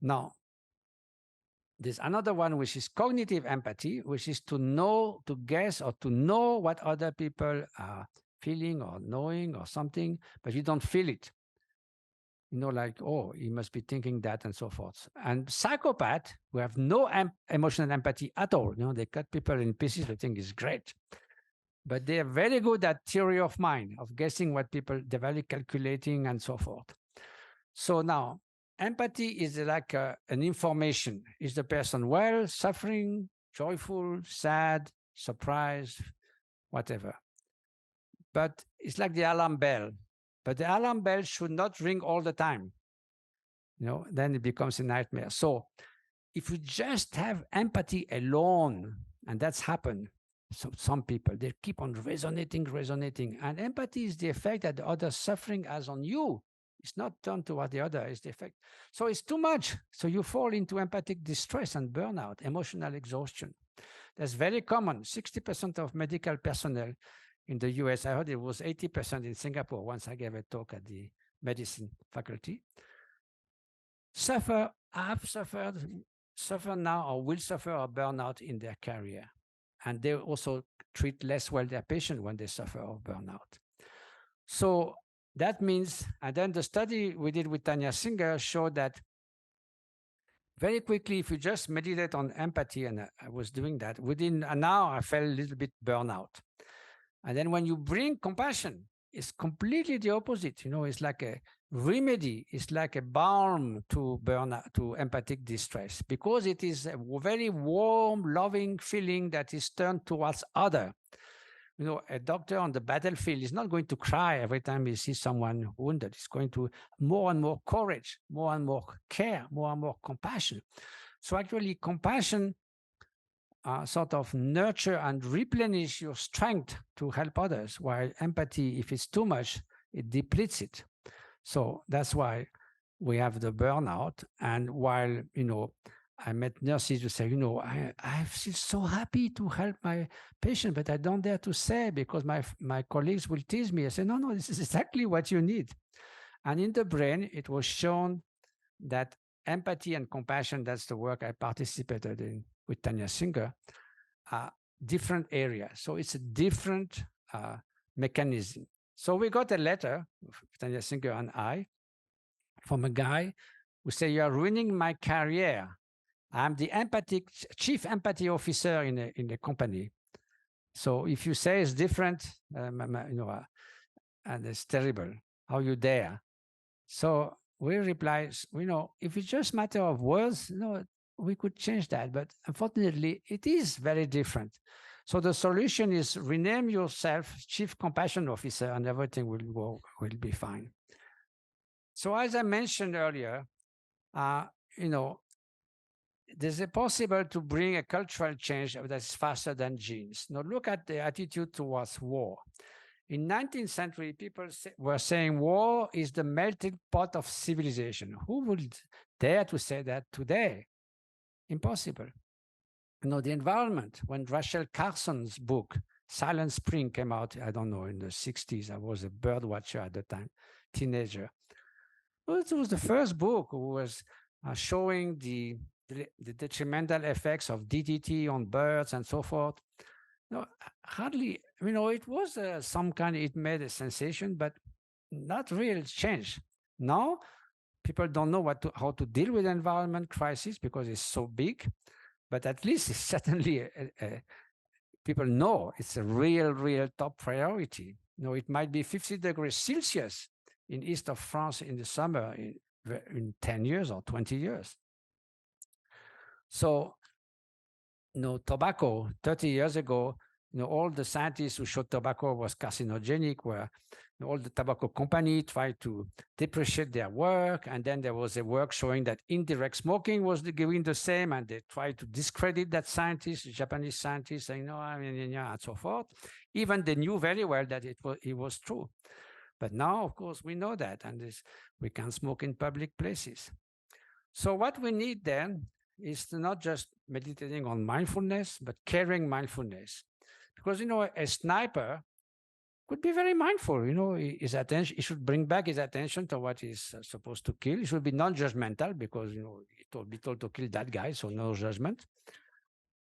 Now, there's another one, which is cognitive empathy, which is to know, to guess, or to know what other people are feeling or knowing or something, but you don't feel it. Like, oh, he must be thinking that and so forth. And psychopaths who have no emotional empathy at all, they cut people in pieces, they think is great. But they are very good at theory of mind, of guessing what people, they're very calculating and so forth. So now, empathy is like an information. Is the person well, suffering, joyful, sad, surprised, whatever? But it's like the alarm bell. But the alarm bell should not ring all the time. Then it becomes a nightmare. So if you just have empathy alone, and that's happened, so some people, they keep on resonating. And empathy is the effect that the other suffering has on you. It's not turned toward the other, it's the effect. So it's too much. So you fall into empathic distress and burnout, emotional exhaustion. That's very common. 60% of medical personnel in the US, I heard it was 80% in Singapore once I gave a talk at the medicine faculty, suffer now or will suffer a burnout in their career. And they also treat less well their patient when they suffer of burnout. So that means, and then the study we did with Tanya Singer showed that very quickly, if you just meditate on empathy, and I was doing that, within an hour, I felt a little bit burnout. And then when you bring compassion, it's completely the opposite. It's like a remedy. It's like a balm to burnout, to empathic distress, because it is a very warm, loving feeling that is turned towards other. A doctor on the battlefield is not going to cry every time he sees someone wounded. It's going to more and more courage, more and more care, more and more compassion. So actually, compassion sort of nurture and replenish your strength to help others, while empathy, if it's too much, it depletes it. So that's why we have the burnout. And while, I met nurses who say, I feel so happy to help my patient, but I don't dare to say because my colleagues will tease me. I say, no, this is exactly what you need. And in the brain, it was shown that empathy and compassion, that's the work I participated in with Tanya Singer, different areas. So it's a different mechanism. So we got a letter, Tanya Singer and I, from a guy who said, you are ruining my career. I'm the chief empathy officer in the company. So if you say it's different, and it's terrible, how you dare? So we reply, if it's just a matter of words, we could change that. But unfortunately, it is very different. So the solution is rename yourself Chief Compassion Officer and everything will be fine. So as I mentioned earlier, you know, there's a possible to bring a cultural change that's faster than genes. Now look at the attitude towards war. In 19th century, people were saying war is the melting pot of civilization. Who would dare to say that today? Impossible. You know, the environment, when Rachel Carson's book, Silent Spring, came out, I don't know, in the 60s, I was a bird watcher at the time, teenager. Well, it was the first book who was showing the detrimental effects of DDT on birds and so forth. No, hardly, you know, it was some kind, it made a sensation, but not real change. Now, people don't know how to deal with environment crisis because it's so big, but at least it's certainly, people know it's a real top priority. You know, it might be 50 degrees Celsius in east of France in the summer in 10 years or 20 years. So, you know, tobacco, 30 years ago, you know, all the scientists who showed tobacco was carcinogenic were, you know, all the tobacco companies tried to depreciate their work. And then there was a work showing that indirect smoking was giving the same. And they tried to discredit that scientist, Japanese scientists, saying, no, I mean, yeah, and so forth. Even they knew very well that it was true. But now, of course, we know that, and we can't smoke in public places. So what we need then is to not just meditating on mindfulness, but caring mindfulness. Because, you know, a sniper could be very mindful, you know, his attention, he should bring back his attention to what he's supposed to kill. He should be non-judgmental because, you know, he be told to kill that guy, so no judgment.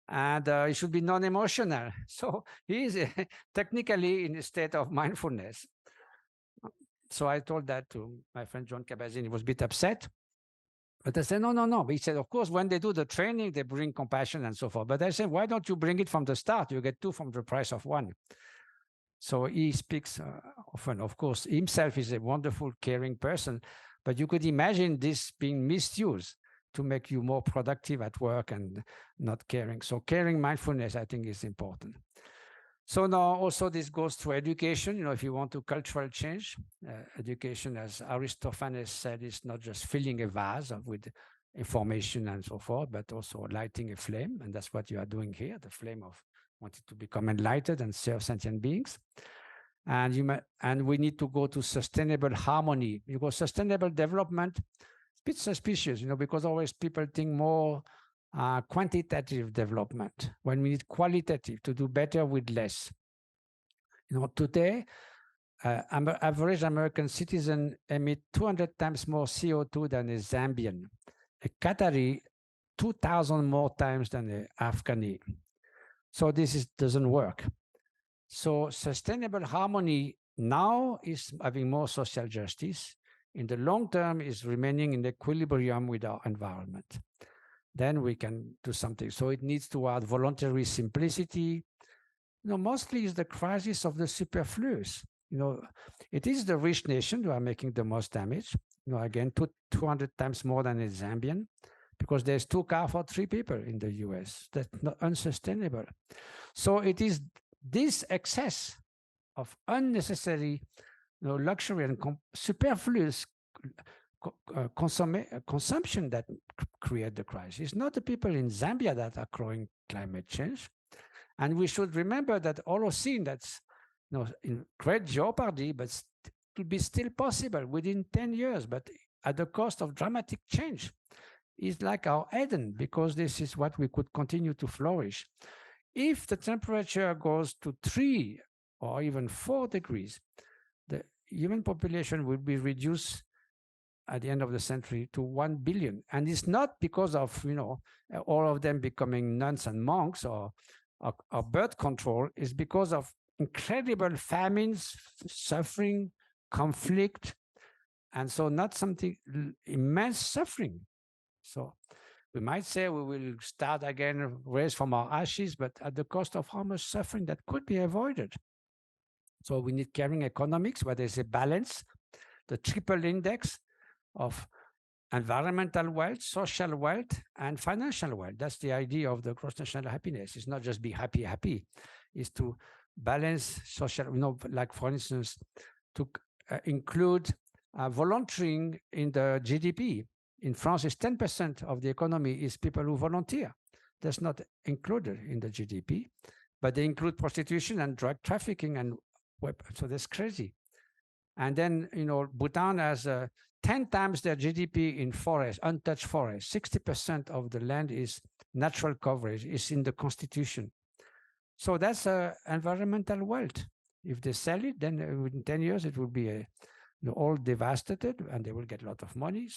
And he should be non-emotional. So he is technically in a state of mindfulness. So I told that to my friend John Kabat-Zinn. He was a bit upset. But I said, no. But he said, of course, when they do the training, they bring compassion and so forth. But I said, why don't you bring it from the start? You get 2 from the price of 1. So he speaks often. Of course, himself is a wonderful, caring person. But you could imagine this being misused to make you more productive at work and not caring. So caring mindfulness, I think, is important. So now also this goes to education. You know, if you want to cultural change, education, as Aristophanes said, is not just filling a vase with information and so forth, but also lighting a flame. And that's what you are doing here, the flame of wanting to become enlightened and serve sentient beings. And we need to go to sustainable harmony, because sustainable development is a bit suspicious, you know, because always people think more quantitative development when we need qualitative to do better with less. You know, today, average American citizen emit 200 times more CO2 than a Zambian, a Qatari 2,000 more times than an Afghani. So this doesn't work. So sustainable harmony now is having more social justice. In the long term is remaining in equilibrium with our environment. Then we can do something. So it needs to add voluntary simplicity. You know, mostly is the crisis of the superfluous. You know, it is the rich nation who are making the most damage. You know, again, 200 times more than a Zambian, because there's 2 cars for 3 people in the US. That's not unsustainable. So it is this excess of unnecessary, you know, luxury and superfluous consumption that create the crisis. It's not the people in Zambia that are causing climate change. And we should remember that Holocene, that's, you know, in great jeopardy, but it will be still possible within 10 years, but at the cost of dramatic change. Is like our Eden, because this is what we could continue to flourish. If the temperature goes to 3 or even 4 degrees, the human population will be reduced at the end of the century to 1 billion. And it's not because of, you know, all of them becoming nuns and monks or birth control. It's because of incredible famines, suffering, conflict, and so not something, immense suffering. So we might say we will start again, raise from our ashes, but at the cost of how much suffering that could be avoided. So we need caring economics where there's a balance, the triple index of environmental wealth, social wealth, and financial wealth. That's the idea of the gross national happiness. It's not just be happy, it's to balance social, like for instance, to include volunteering in the GDP. In France, it's 10% of the economy is people who volunteer. That's not included in the GDP, but they include prostitution and drug trafficking, and so that's crazy. And then, Bhutan has 10 times their GDP in forest, untouched forest. 60% of the land is natural coverage, is in the constitution. So that's environmental wealth. If they sell it, then in 10 years, it will be all devastated and they will get a lot of money.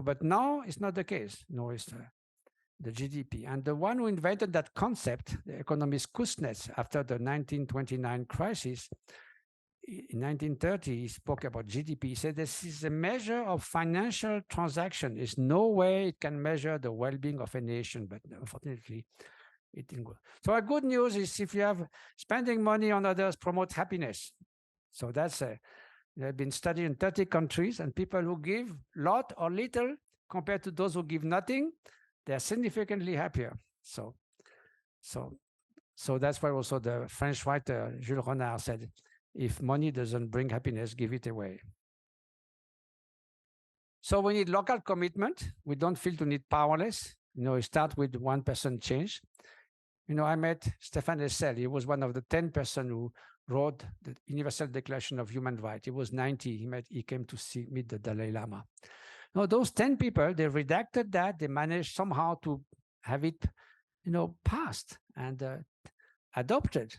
But now it's not the case. No, it's the GDP. And the one who invented that concept, the economist Kuznets, after the 1929 crisis, in 1930, he spoke about GDP. He said this is a measure of financial transaction. There's no way it can measure the well-being of a nation, but unfortunately, it didn't go. So our good news is if you have spending money on others promotes happiness. So that's they've been studied in 30 countries, and people who give lot or little compared to those who give nothing, they're significantly happier. So that's why also the French writer Jules Renard said, if money doesn't bring happiness, give it away. So we need local commitment. We don't feel to need powerless. We start with 1% change. I met Stéphane Hessel. He was one of the 10 persons who wrote the Universal Declaration of Human Rights. He was 90. He came to meet the Dalai Lama. Now, those 10 people, they redacted that. They managed somehow to have it, passed and adopted.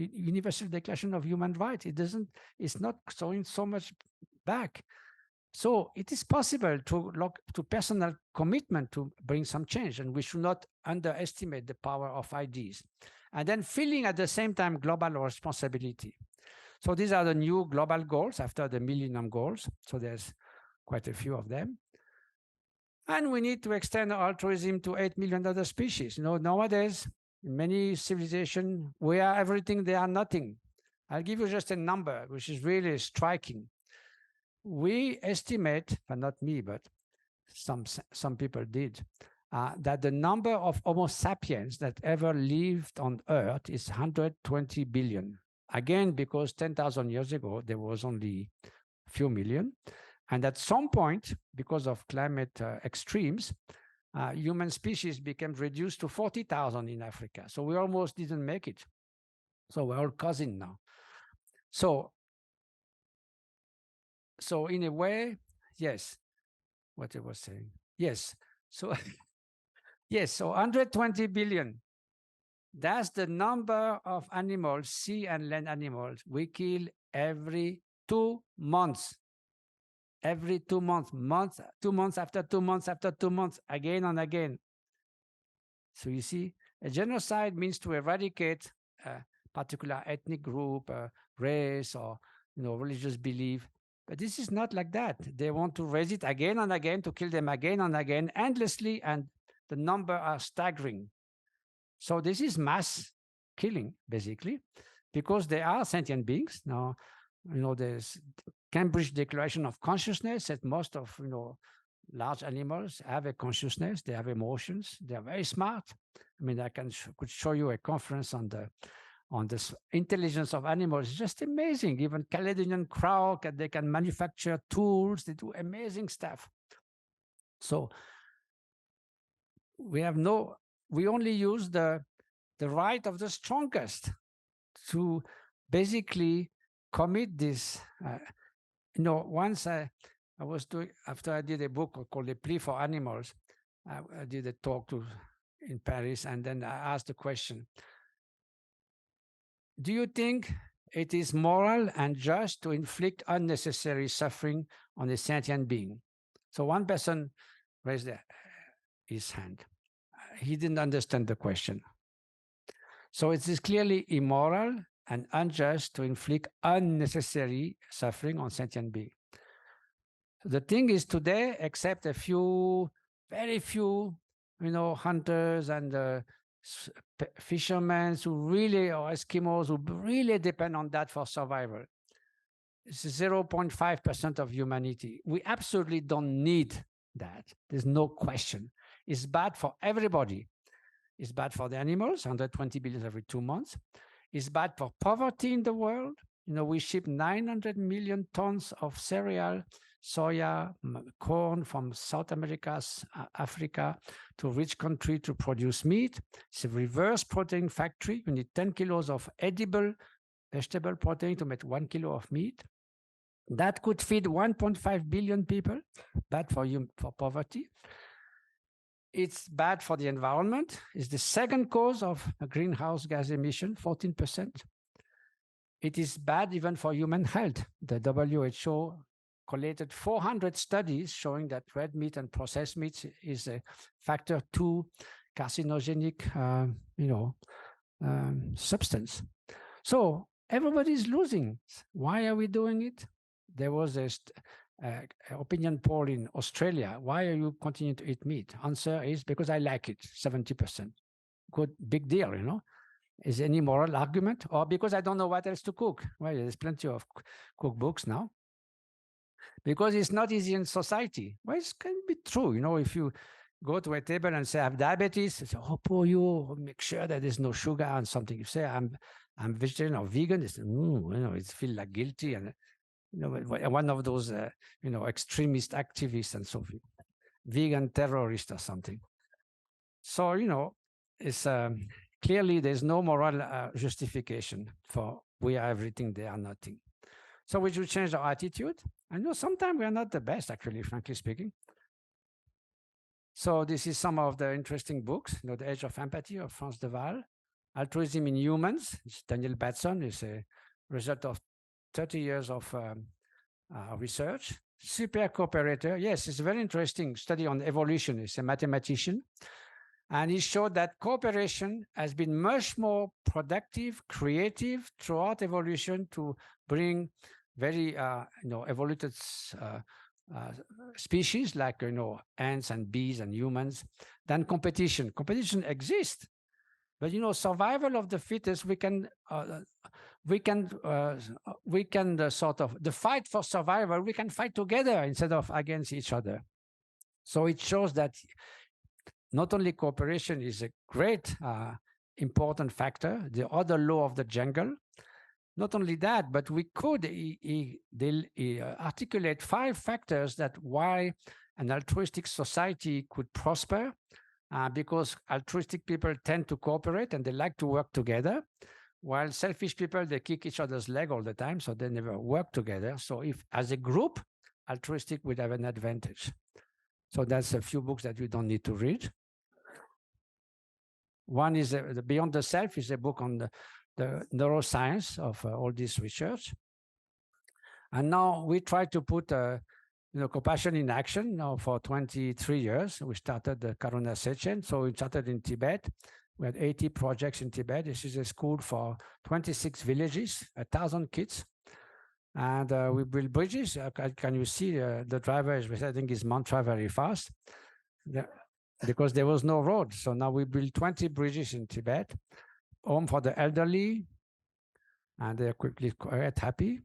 Universal Declaration of Human Rights. It's not showing so much back. So it is possible to personal commitment to bring some change, and we should not underestimate the power of ideas. And then feeling at the same time global responsibility. So these are the new global goals after the Millennium Goals. So there's quite a few of them. And we need to extend altruism to 8 million other species. Nowadays, in many civilizations, we are everything, they are nothing. I'll give you just a number, which is really striking. We estimate, but not me, but some people did, that the number of Homo sapiens that ever lived on Earth is 120 billion. Again, because 10,000 years ago, there was only a few million. And at some point, because of climate extremes, human species became reduced to 40,000 in Africa. So we almost didn't make it. So we're all cousins now. So in a way, yes, what I was saying. Yes. So yes, so 120 billion. That's the number of animals, sea and land animals, we kill every 2 months. Every 2 months, 2 months after 2 months after 2 months, again and again. So you see, a genocide means to eradicate a particular ethnic group, race, or religious belief. But this is not like that. They want to raise it again and again, to kill them again and again, endlessly, and the number are staggering. So this is mass killing, basically, because they are sentient beings. Now, there's Cambridge Declaration of Consciousness that most of large animals have a consciousness, they have emotions, they are very smart. I mean, I could show you a conference on the intelligence of animals. It's just amazing. Even Caledonian crow, they can manufacture tools, they do amazing stuff. So we only use the right of the strongest to basically commit this. Once I was doing, after I did a book called A Plea for Animals, I did a talk in Paris, and then I asked the question, do you think it is moral and just to inflict unnecessary suffering on a sentient being? So one person raised his hand. He didn't understand the question. So it is clearly immoral and unjust to inflict unnecessary suffering on sentient beings. The thing is today, except a few, very few, hunters and fishermen who really, or Eskimos who really depend on that for survival. It's 0.5% of humanity. We absolutely don't need that. There's no question. It's bad for everybody. It's bad for the animals, 120 billion every 2 months. It's bad for poverty in the world. You know, we ship 900 million tons of cereal, soya, corn from South America, Africa to rich country to produce meat. It's a reverse protein factory. You need 10 kilos of edible vegetable protein to make 1 kilo of meat. That could feed 1.5 billion people. Bad for you, for poverty. It's bad for the environment. It's the second cause of greenhouse gas emission, 14%. It is bad even for human health. The WHO collated 400 studies showing that red meat and processed meat is a factor 2 carcinogenic, substance. So everybody's losing. Why are we doing it? There was a opinion poll in Australia. Why are you continuing to eat meat? Answer is because I like it, 70%. Good, big deal, you know. Is any moral argument? Or because I don't know what else to cook? Well, there's plenty of cookbooks now. Because it's not easy in society. Well, it can be true. You know, if you go to a table and say, I have diabetes, say, oh, poor you, make sure that there's no sugar and something. You say, I'm vegetarian or vegan, it's, it feels like guilty. And, one of those, extremist activists and so forth, vegan terrorist or something. So, it's clearly there's no moral justification for we are everything, they are nothing. So we should change our attitude. I know sometimes we are not the best, actually, frankly speaking. So this is some of the interesting books, The Age of Empathy of Franz de Waal. Altruism in Humans, it's Daniel Batson, is a result of 30 years of research. Supercooperator, yes, it's a very interesting study on evolution. It's a mathematician. And he showed that cooperation has been much more productive, creative throughout evolution to bring very, evoluted species like, ants and bees and humans than competition. Competition exists, but, survival of the fittest, we can sort of, the fight for survival, we can fight together instead of against each other. So it shows that not only cooperation is a great, important factor, the other law of the jungle. Not only that, but we could articulate 5 factors that why an altruistic society could prosper, because altruistic people tend to cooperate and they like to work together, while selfish people, they kick each other's leg all the time, so they never work together. So if, as a group, altruistic would have an advantage. So that's a few books that you don't need to read. One is the Beyond the Self is a book on the neuroscience of all this research. And now we try to put compassion in action now for 23 years. We started the Karuna Sechen. So we started in Tibet. We had 80 projects in Tibet. This is a school for 26 villages, 1,000 kids. And we build bridges. Can you see the driver is reciting his mantra very fast? Because there was no road. So now we build 20 bridges in Tibet, home for the elderly, and they're quickly quite happy.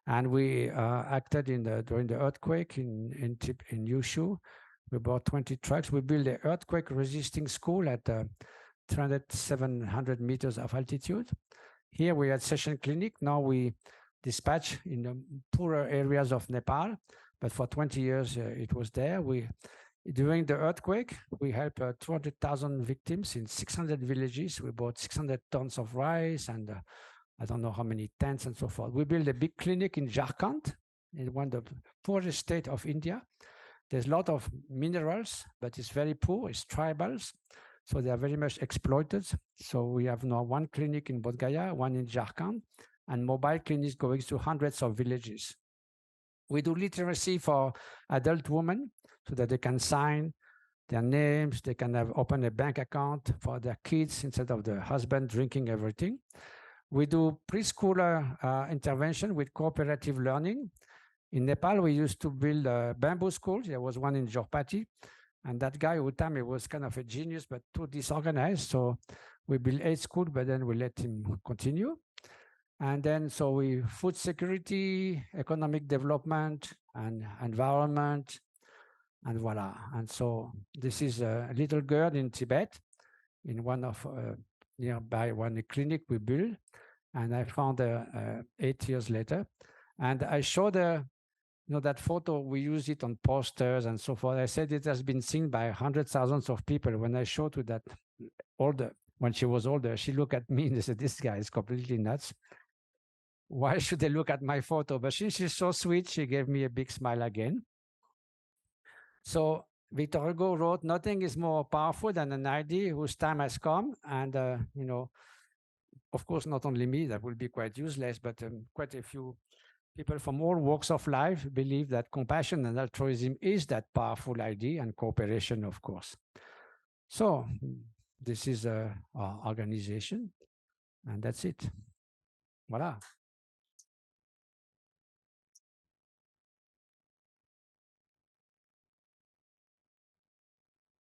And we acted during the earthquake in Yushu. We bought 20 trucks. We built an earthquake-resisting school at 700 meters of altitude. Here we had session clinic. Now we dispatch in the poorer areas of Nepal, but for 20 years it was there. During the earthquake, we helped 200,000 victims in 600 villages. We bought 600 tons of rice and I don't know how many tents and so forth. We built a big clinic in Jharkhand, in one of the poorest state of India. There's a lot of minerals, but it's very poor. It's tribals, so they are very much exploited. So we have now one clinic in Bodh Gaya, one in Jharkhand, and mobile clinics going to hundreds of villages. We do literacy for adult women so that they can sign their names, they can open a bank account for their kids instead of the husband drinking everything. We do preschooler intervention with cooperative learning. In Nepal, we used to build bamboo schools. There was one in Jorpati. And that guy, Utami, was kind of a genius, but too disorganized. So we built 8 schools, but then we let him continue. And then, so we food security, economic development, and environment, And voila. And so this is a little girl in Tibet, in one of nearby one clinic we built. And I found her 8 years later. And I showed her, that photo, we use it on posters and so forth. I said it has been seen by hundreds, thousands of people. When I showed her that when she was older, she looked at me and said, this guy is completely nuts. Why should they look at my photo? But she's so sweet. She gave me a big smile again. So Victor Hugo wrote, nothing is more powerful than an idea whose time has come. And, of course, not only me, that will be quite useless, but quite a few people from all walks of life believe that compassion and altruism is that powerful idea, and cooperation, of course. So this is our organization, and that's it. Voila.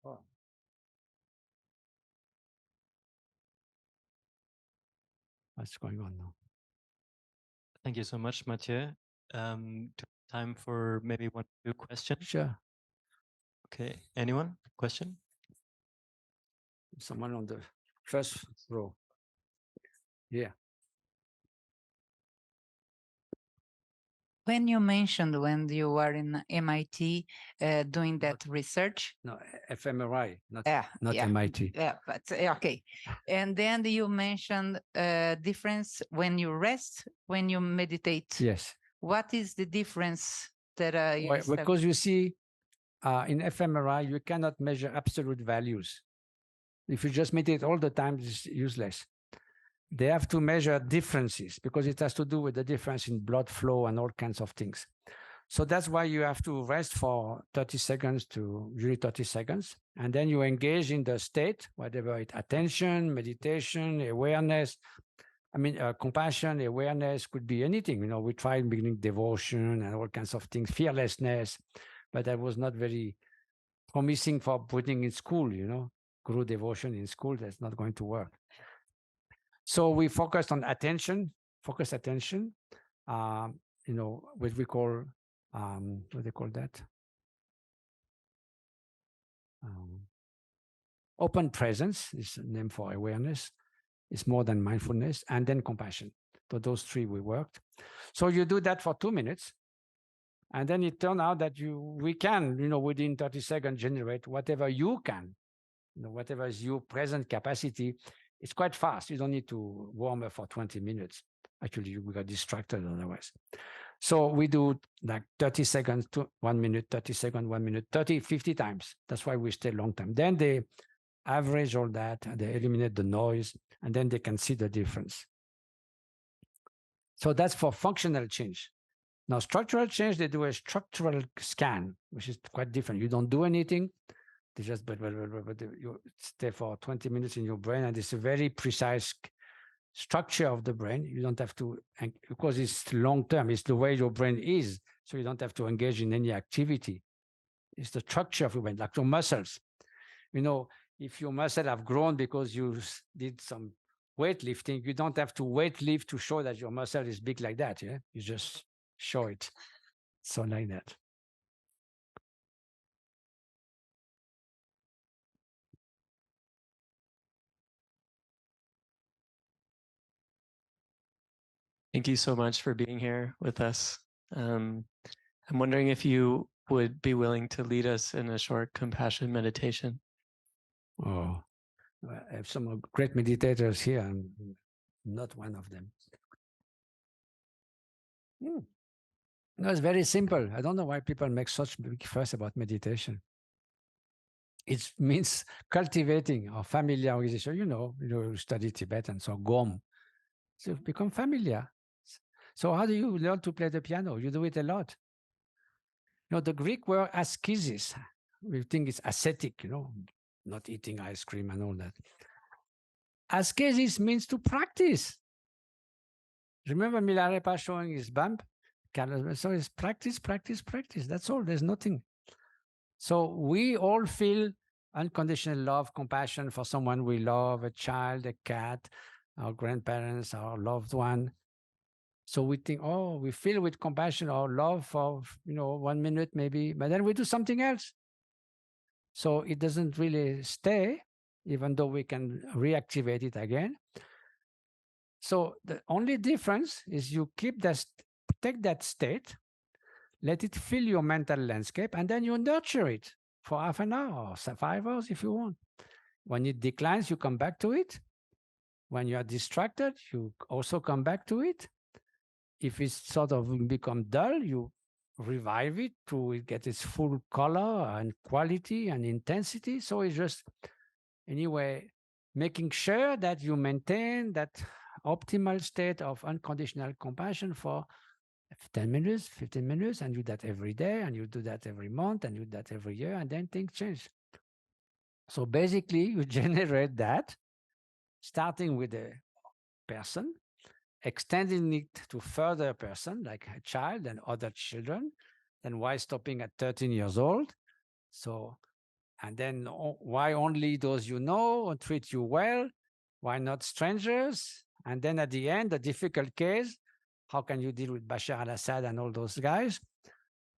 Oh. What's going on now? Thank you so much, Matthieu. Time for maybe 1 or 2 questions. Sure. Okay, anyone? Question? Someone on the first row. Yeah. When you mentioned when you were in MIT doing that research. No, fMRI, not yeah, MIT. Yeah, but okay. And then you mentioned difference when you rest, when you meditate. Yes. What is the difference that because you see, in fMRI, you cannot measure absolute values. If you just meditate all the time, it's useless. They have to measure differences because it has to do with the difference in blood flow and all kinds of things. So that's why you have to rest for 30 seconds to usually 30 seconds. And then you engage in the state, whatever it, attention, meditation, awareness. I mean, compassion, awareness could be anything. We tried beginning devotion and all kinds of things, fearlessness, but that was not very promising for putting in school, guru devotion in school, that's not going to work. So we focused on attention, focus attention, what we call, what they call that? Open presence is a name for awareness. It's more than mindfulness, and then compassion. So those 3 we worked. So you do that for 2 minutes, and then it turned out that we can, within 30 seconds generate whatever you can, whatever is your present capacity. It's quite fast. You don't need to warm up for 20 minutes. Actually, we got distracted otherwise. So we do like 30 seconds to 1 minute, 30 seconds, 1 minute, 30, 50 times. That's why we stay long time. Then they average all that, and they eliminate the noise, and then they can see the difference. So that's for functional change. Now, structural change, they do a structural scan, which is quite different. You don't do anything. They just you stay for 20 minutes in your brain, and it's a very precise structure of the brain. You don't have to, because it's long term, it's the way your brain is, so you don't have to engage in any activity. It's the structure of your brain, like your muscles. If your muscles have grown because you did some weightlifting, you don't have to weight lift to show that your muscle is big like that. Yeah, you just show it. So like that. Thank you so much for being here with us. I'm wondering if you would be willing to lead us in a short compassion meditation. Oh, I have some great meditators here. I'm not one of them. No, it's very simple. I don't know why people make such big fuss about meditation. It means cultivating our familiar organization. You study Tibetan, so Gom. So become familiar. So how do you learn to play the piano? You do it a lot. The Greek word ascesis, we think it's ascetic, not eating ice cream and all that. Ascesis means to practice. Remember Milarepa showing his bump? So it's practice, practice, practice. That's all. There's nothing. So we all feel unconditional love, compassion for someone we love, a child, a cat, our grandparents, our loved one. So we think, oh, we feel with compassion or love for 1 minute maybe, but then we do something else. So it doesn't really stay, even though we can reactivate it again. So the only difference is you keep that, take that state, let it fill your mental landscape, and then you nurture it for half an hour or 5 hours if you want. When it declines, you come back to it. When you are distracted, you also come back to it. If it's sort of become dull, you revive it to get its full color and quality and intensity. So it's just, anyway, making sure that you maintain that optimal state of unconditional compassion for 10 minutes, 15 minutes, and you do that every day, and you do that every month, and you do that every year, and then things change. So basically, you generate that, starting with a person, extending it to further person, like a child and other children, then why stopping at 13 years old? So, and then why only those you know and treat you well? Why not strangers? And then at the end, the difficult case, how can you deal with Bashar al-Assad and all those guys?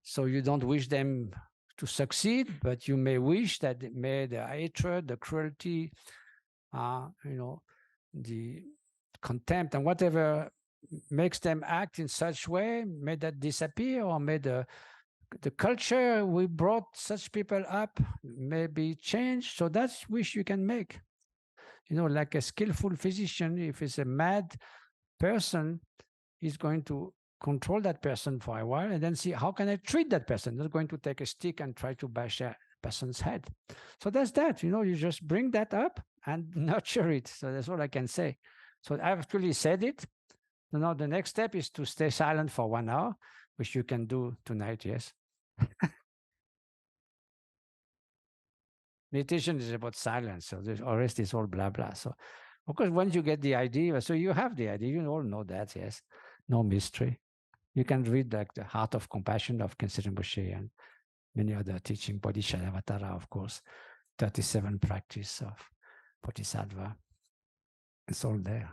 So you don't wish them to succeed, but you may wish that the hatred, the cruelty, the contempt and whatever makes them act in such way, may that disappear, or may the culture we brought such people up may be changed. So that's wish you can make. Like a skillful physician, if it's a mad person, he's going to control that person for a while and then see how can I treat that person. Not going to take a stick and try to bash that person's head. So that's that. You just bring that up and nurture it. So that's all I can say. So I've actually said it. Now the next step is to stay silent for 1 hour, which you can do tonight. Yes. Meditation is about silence. So the rest is all blah blah. So of course, once you get the idea, so you have the idea. You all know that. Yes. No mystery. You can read like The Heart of Compassion of Kensei Rinpoche and many other teaching, Bodhisattva, of course, 37 practice of Bodhisattva. It's all there.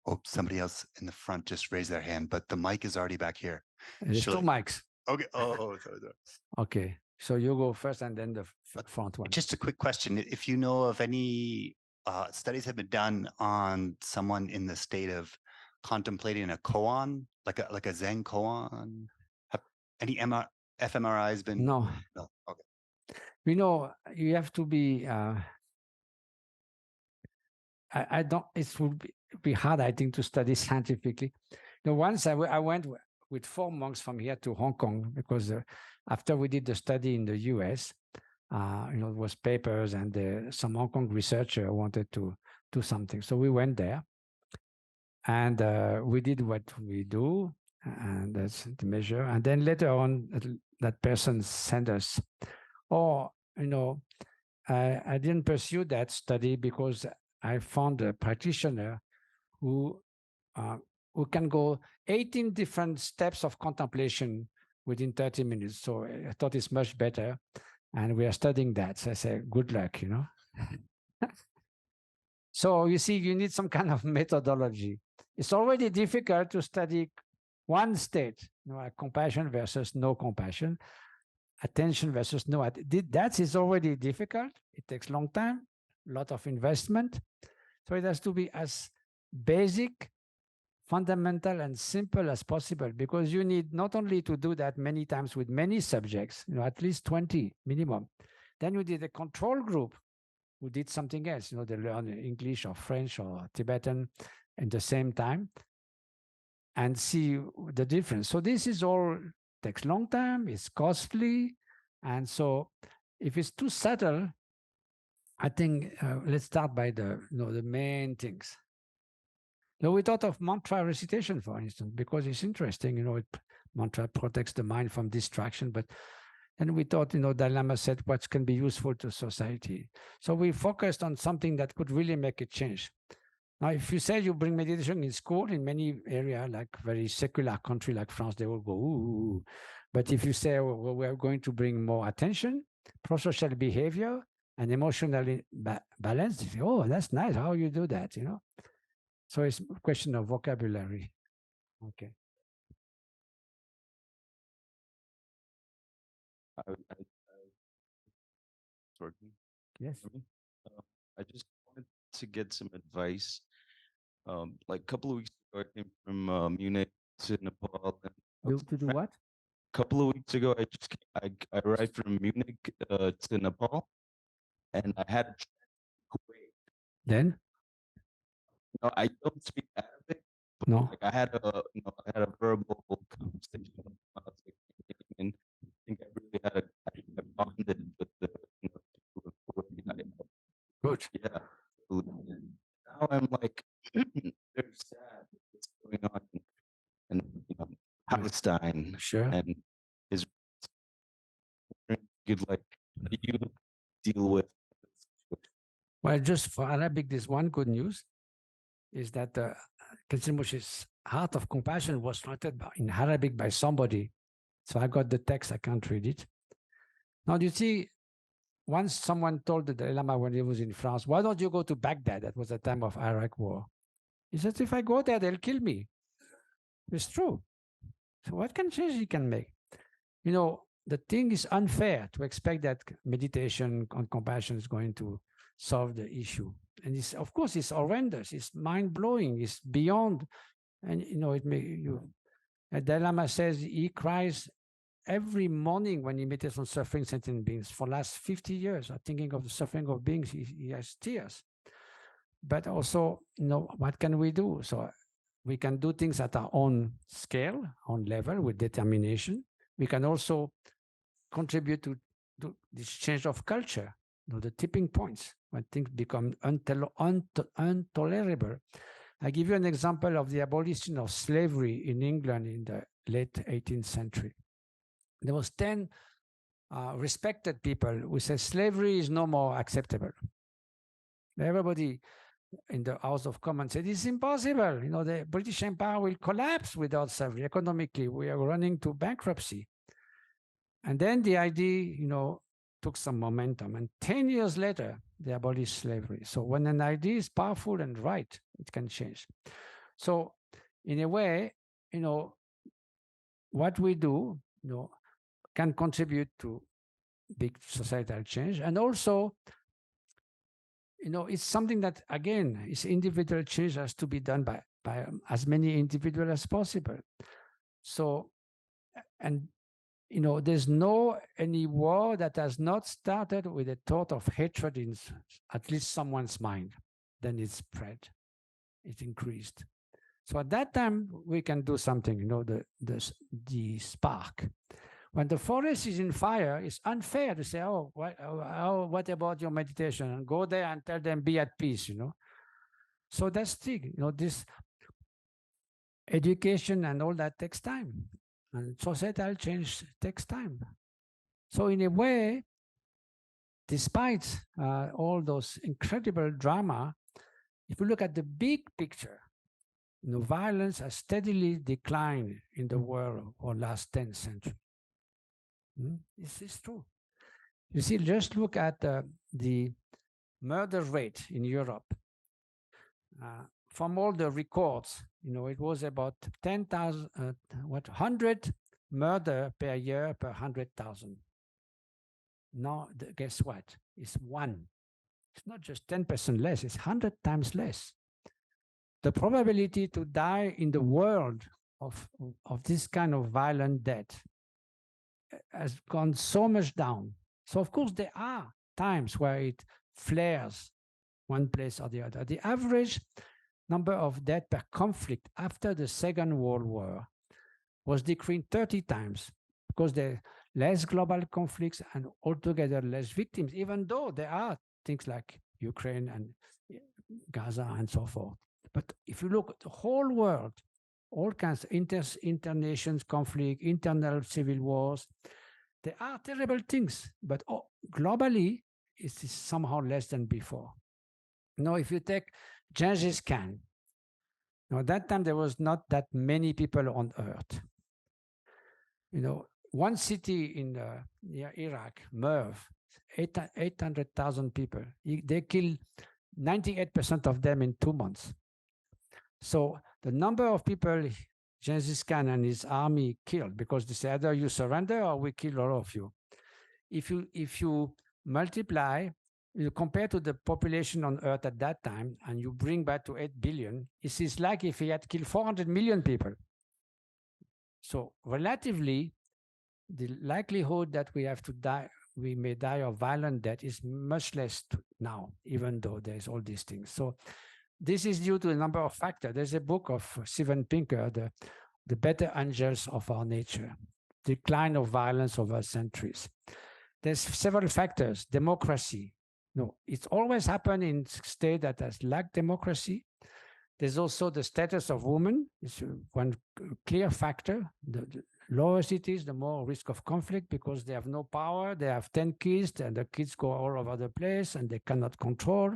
Oh, somebody else in the front just raised their hand, but the mic is already back here. There's two mics. Okay. Oh, sorry. Okay. So you go first and then the front one. Just a quick question. If you know of any studies have been done on someone in the state of contemplating a koan, like a Zen koan, have any fMRIs been? No. Okay. You have to be, I don't, it would be hard, I think, to study scientifically. Once I went with 4 monks from here to Hong Kong, because after we did the study in the US, it was papers and some Hong Kong researcher wanted to do something. So we went there and we did what we do, and that's the measure. And then later on, that person sent us, I didn't pursue that study because I found a practitioner who can go 18 different steps of contemplation within 30 minutes. So I thought it's much better. And we are studying that. So I say, good luck, So you see, you need some kind of methodology. It's already difficult to study one state, like compassion versus no compassion, attention versus no. That is already difficult. It takes a long time, a lot of investment. So it has to be as basic, fundamental, and simple as possible, because you need not only to do that many times with many subjects, at least 20 minimum. Then you did a control group who did something else, they learn English or French or Tibetan at the same time and see the difference. So this is all takes long time, it's costly. And so if it's too subtle, I think let's start by the main things. We thought of mantra recitation, for instance, because it's interesting, mantra protects the mind from distraction, but then we thought, Dalai Lama said what can be useful to society. So we focused on something that could really make a change. Now, if you say you bring meditation in school, in many areas, like very secular country like France, they will go, ooh. But if you say, well, we're going to bring more attention, pro-social behavior, and emotionally balanced, you say, oh, that's nice. How you do that, you know? So it's a question of vocabulary. Okay. Working. Yes. I just wanted to get some advice. Like a couple of weeks ago, I came from Munich to Nepal. To do what? A couple of weeks ago, I arrived from Munich to Nepal, and I had Kuwait. Then? No, I don't speak Arabic. But No. like I had a verbal conversation when I was like, and I think I really had I bonded with the people of Kuwait. Good. Yeah. Now I'm like very sad what's going on in Palestine. Sure. And Israel. You'd like, how do you deal with this? Well, just for Arabic, there's one good news is that Kenshimochi's Heart of Compassion was translated in Arabic by somebody. So I got the text, I can't read it. Now, you see, once someone told the Dalai Lama when he was in France, why don't you go to Baghdad? That was the time of Iraq war. He said, if I go there, they'll kill me. It's true. So what can change he can make? You know, the thing is unfair to expect that meditation on compassion is going to solve the issue. And it's, of course, it's horrendous. It's mind-blowing. It's beyond. And, you know, it may you. Dalai Lama says he cries every morning when he meditates on suffering sentient beings for the last 50 years, thinking of the suffering of beings, he has tears. But also, you know, what can we do? So we can do things at our own scale, own level with determination. We can also contribute to this change of culture, you know, the tipping points when things become intolerable. I give you an example of the abolition of slavery in England in the late 18th century. There was 10 respected people who said slavery is no more acceptable. Everybody in the House of Commons said it's impossible. You know, the British Empire will collapse without slavery. Economically, we are running to bankruptcy. And then the idea, you know, took some momentum. And 10 years later, they abolished slavery. So when an idea is powerful and right, it can change. So in a way, you know, what we do, you know, can contribute to big societal change. And also, you know, it's something that, again, is individual change has to be done by as many individuals as possible. So, and, you know, there's no any war that has not started with a thought of hatred in at least someone's mind. Then it spread, it increased. So at that time, we can do something, you know, the spark. When the forest is in fire, it's unfair to say, oh, what about your meditation? And go there and tell them, be at peace, you know. So that's the thing, you know, this education and all that takes time. And societal change takes time. So in a way, despite all those incredible drama, if you look at the big picture, you know, violence has steadily declined in the world for the last 10th century. This is true. You see, just look at the murder rate in Europe. From all the records, you know, it was about 10,000, 100 murder per year per 100,000. Now, guess what? It's one. It's not just 10% less, it's 100 times less. The probability to die in the world of this kind of violent death has gone so much down. So of course there are times where it flares one place or the other. The average number of deaths per conflict after the Second World War was decreased 30 times because there are less global conflicts and altogether less victims, even though there are things like Ukraine and Gaza and so forth. But if you look at the whole world, all kinds of inter-nations conflict, internal civil wars, there are terrible things, but globally, it is somehow less than before. Now, if you take Genghis Khan, now at that time there was not that many people on Earth. You know, one city in near Iraq, Merv, 800,000 people. They kill 98% of them in 2 months. So the number of people Genghis Khan and his army killed, because they say either you surrender or we kill all of you. If you multiply, you compare to the population on Earth at that time, and you bring back to 8 billion, it is like if he had killed 400 million people. So relatively, the likelihood that we have to die, we may die of violent death, is much less now, even though there's all these things. So this is due to a number of factors. There's a book of Steven Pinker, the Better Angels of Our Nature, Decline of Violence Over Centuries. There's several factors. Democracy. No, it's always happened in states that has lacked democracy. There's also the status of women. It's one clear factor. The lower it is, the more risk of conflict, because they have no power. They have 10 kids, and the kids go all over the place, and they cannot control.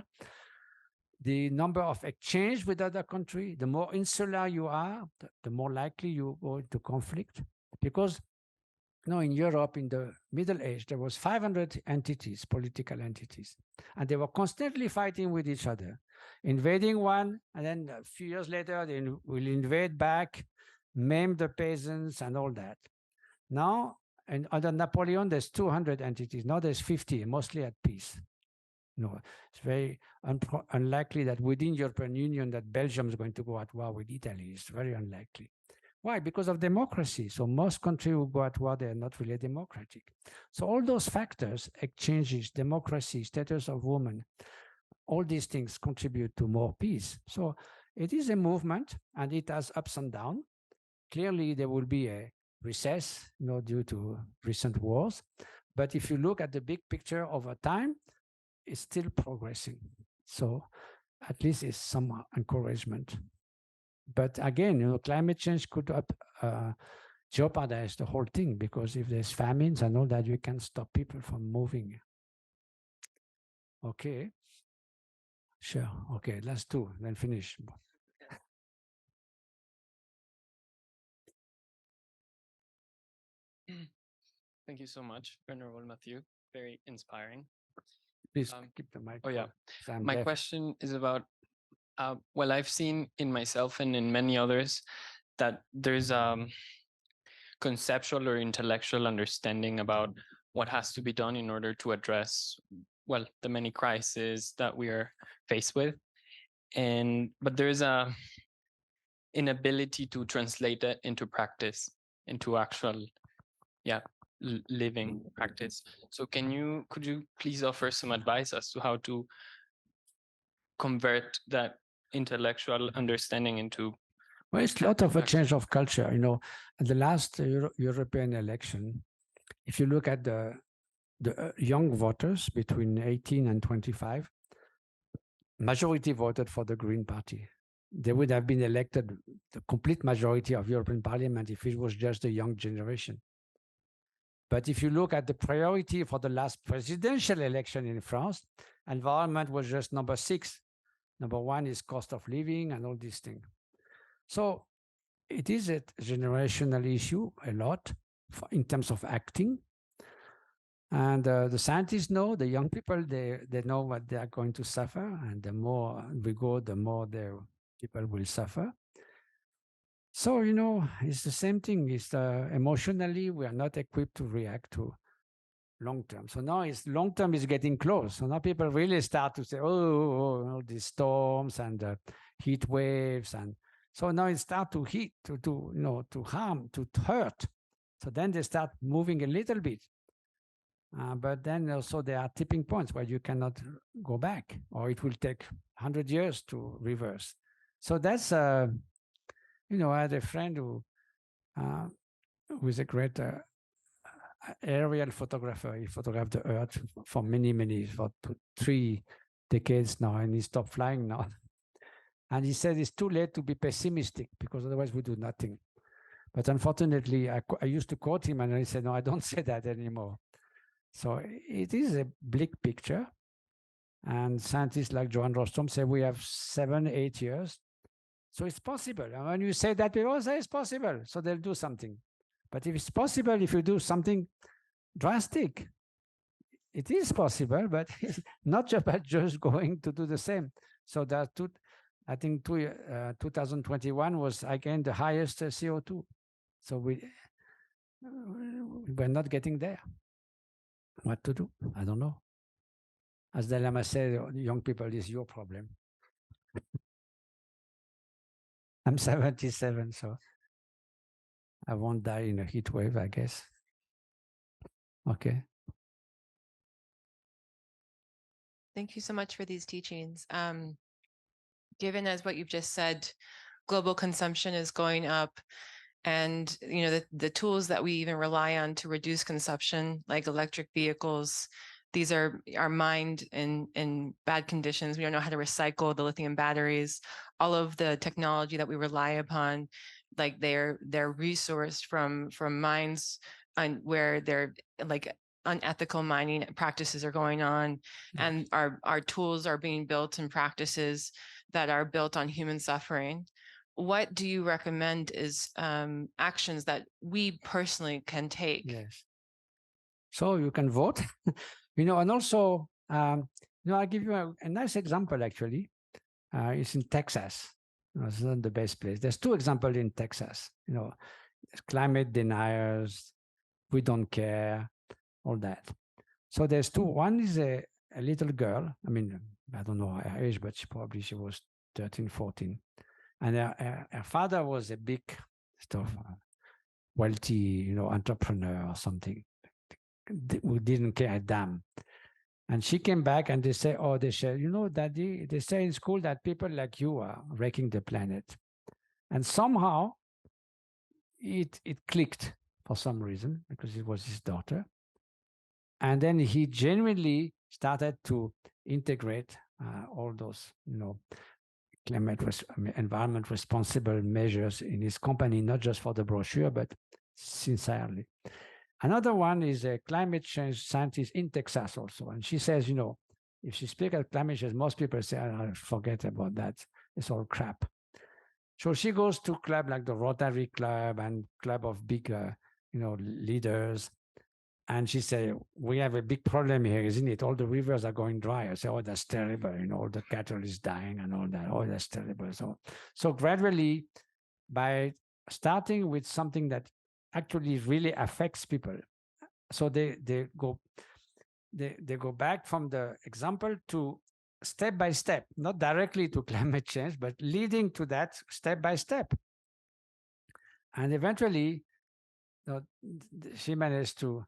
The number of exchange with other countries, the more insular you are, the more likely you go into conflict. Because in Europe, in the Middle Age, there was 500 entities, political entities, and they were constantly fighting with each other, invading one, and then a few years later, they will invade back, maim the peasants and all that. Now, and under Napoleon, there's 200 entities. Now there's 50, mostly at peace. No, it's very unlikely that within European Union that Belgium is going to go at war with Italy. It's very unlikely. Why? Because of democracy. So most countries who go at war, they are not really democratic. So all those factors, exchanges, democracy, status of women, all these things contribute to more peace. So it is a movement, and it has ups and downs. Clearly, there will be a recess, due to recent wars. But if you look at the big picture over time, it's still progressing. So at least it's some encouragement. But again, climate change could jeopardize the whole thing, because if there's famines and all that, you can stop people from moving. Okay. Sure. Okay, let's do, then finish. Thank you so much, Venerable Matthieu. Very inspiring. Please keep the mic. Oh, yeah. My question is about, well, I've seen in myself and in many others that there's conceptual or intellectual understanding about what has to be done in order to address, well, the many crises that we are faced with. But there's a inability to translate that into practice, into actual, living practice. So could you please offer some advice as to how to convert that intellectual understanding into? Well, it's a lot of a change of culture. At the last European election, if you look at the young voters between 18 and 25, majority voted for the Green Party. They would have been elected the complete majority of European Parliament if it was just the young generation. But if you look at the priority for the last presidential election in France, environment was just number 6. Number 1 is cost of living and all these things. So it is a generational issue a lot in terms of acting. And the scientists know, the young people, they know what they are going to suffer. And the more we go, the more the people will suffer. So, it's the same thing. It's emotionally, we are not equipped to react to long term. So now long term is getting close. So now people really start to say, oh these storms and heat waves. And so now it starts to heat, to harm, to hurt. So then they start moving a little bit. But then also there are tipping points where you cannot go back, or it will take 100 years to reverse. So that's, I had a friend who is a great aerial photographer. He photographed the Earth for many, for 3 decades now, and he stopped flying now. And he said it's too late to be pessimistic, because otherwise we do nothing. But unfortunately, I used to quote him, and he said, no, I don't say that anymore. So it is a bleak picture. And scientists like Johan Rostrom say we have 7-8 years. So it's possible. And when you say that, people say it's possible. So they'll do something. But if it's possible, if you do something drastic, it is possible, but it's not just about just going to do the same. So that I think 2021 was again the highest CO2. So we're not getting there. What to do? I don't know. As the Lama said, young people, is your problem. I'm 77, so I won't die in a heat wave, I guess. Okay. Thank you so much for these teachings. Given as what you've just said, global consumption is going up, and the tools that we even rely on to reduce consumption, like electric vehicles, these are mined in bad conditions. We don't know how to recycle the lithium batteries. All of the technology that we rely upon, like they're resourced from mines and where they're like unethical mining practices are going on, and our tools are being built in practices that are built on human suffering. What do you recommend is actions that we personally can take? Yes. So you can vote, and also, I'll give you a nice example, actually. It's in Texas. It's not the best place. There's two examples in Texas, climate deniers, we don't care, all that. So there's two. One is a little girl. I mean, I don't know her age, but she was 13, 14. And her father was a big wealthy, entrepreneur or something who didn't care a damn. And she came back and they say, Daddy, they say in school that people like you are wrecking the planet. And somehow it clicked for some reason, because it was his daughter. And then he genuinely started to integrate all those, environment responsible measures in his company, not just for the brochure, but sincerely. Another one is a climate change scientist in Texas also. And she says, if she speaks of climate change, most people say, forget about that. It's all crap. So she goes to club like the Rotary Club and club of big, leaders. And she said, we have a big problem here, isn't it? All the rivers are going dry. I say, oh, that's terrible. All the cattle is dying and all that. Oh, that's terrible. So gradually, by starting with something that actually really affects people, so they go back from the example to step by step, not directly to climate change, but leading to that step by step. And eventually, she managed to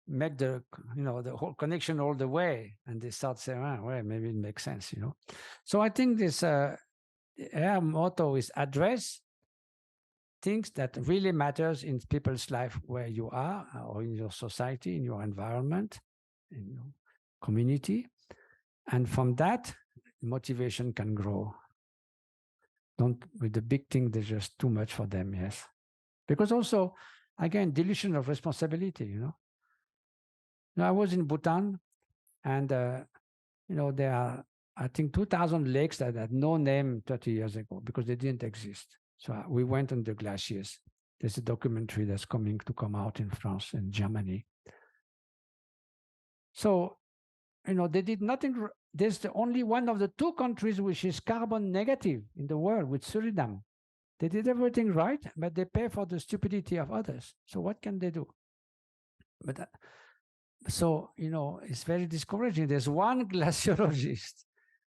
make the whole connection all the way, and they start saying, well, maybe it makes sense, So I think this her motto is address things that really matters in people's life where you are, or in your society, in your environment, in your community, and from that motivation can grow. Don't with the big thing, there's just too much for them. Yes, because also again, delusion of responsibility. I was in Bhutan, and there are, I think, 2,000 lakes that had no name 30 years ago because they didn't exist. So we went on the glaciers. There's a documentary that's coming to come out in France and Germany. So, they did nothing. There's the only one of the two countries which is carbon negative in the world, with Suriname. They did everything right, but they pay for the stupidity of others. So what can they do? But so, it's very discouraging. There's one glaciologist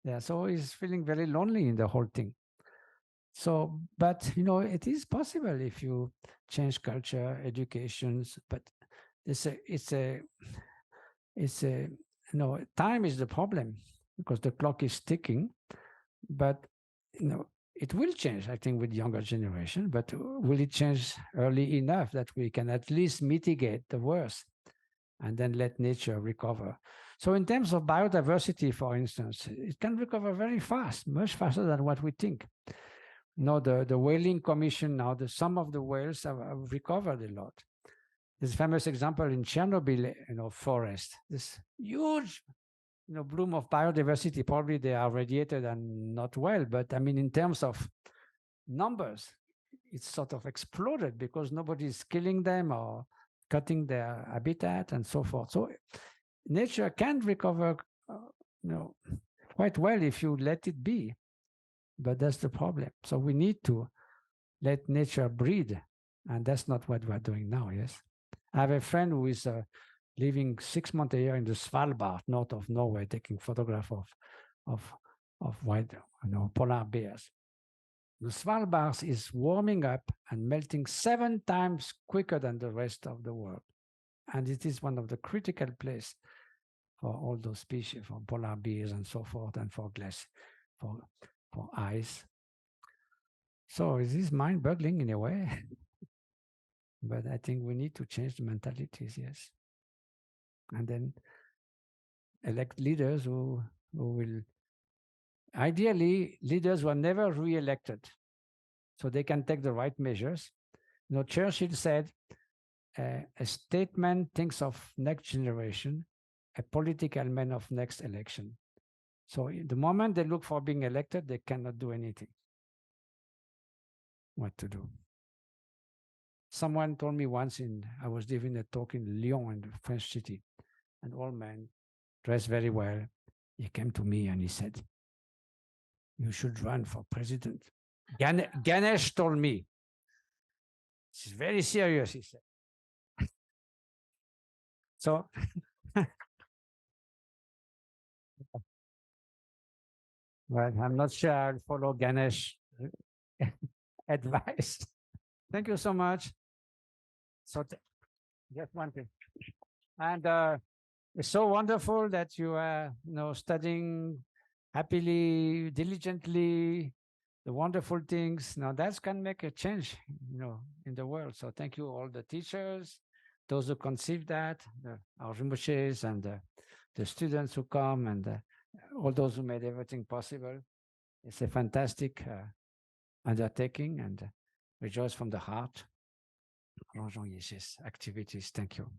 there, so he's feeling very lonely in the whole thing. So, but, it is possible if you change culture, educations, but time is the problem because the clock is ticking, but, it will change, I think, with younger generation, but will it change early enough that we can at least mitigate the worst and then let nature recover? So in terms of biodiversity, for instance, it can recover very fast, much faster than what we think. The whaling commission now, some of the whales have recovered a lot. There's a famous example in Chernobyl, forest, this huge, bloom of biodiversity. Probably they are radiated and not well, but I mean, in terms of numbers, it's sort of exploded because nobody's killing them or cutting their habitat and so forth. So nature can recover, quite well if you let it be. But that's the problem. So we need to let nature breed, and that's not what we're doing now. Yes, I have a friend who is living 6 months a year in the Svalbard, north of Norway, taking photographs of white, polar bears. The Svalbard is warming up and melting 7 times quicker than the rest of the world. And it is one of the critical places for all those species, for polar bears and so forth, and for glass, for ice. So it is mind-boggling in a way. But I think we need to change the mentalities, yes. And then elect leaders who will, ideally, leaders who are never re-elected, so they can take the right measures. Churchill said, a statesman thinks of next generation, a political man of next election. So the moment they look for being elected, they cannot do anything. What to do? Someone told me once I was giving a talk in Lyon, in the French city, an old man dressed very well. He came to me and he said, "You should run for president." Ganesh told me. This is very serious, he said. So, well, I'm not sure I'll follow Ganesh advice. Thank you so much. So, just one thing. And it's so wonderful that you are, studying happily, diligently, the wonderful things. Now that can make a change, in the world. So thank you, all the teachers, those who conceived that, our Rinpoches and the students who come, and all those who made everything possible. It's a fantastic undertaking, and rejoice from the heart. Activities. Thank you.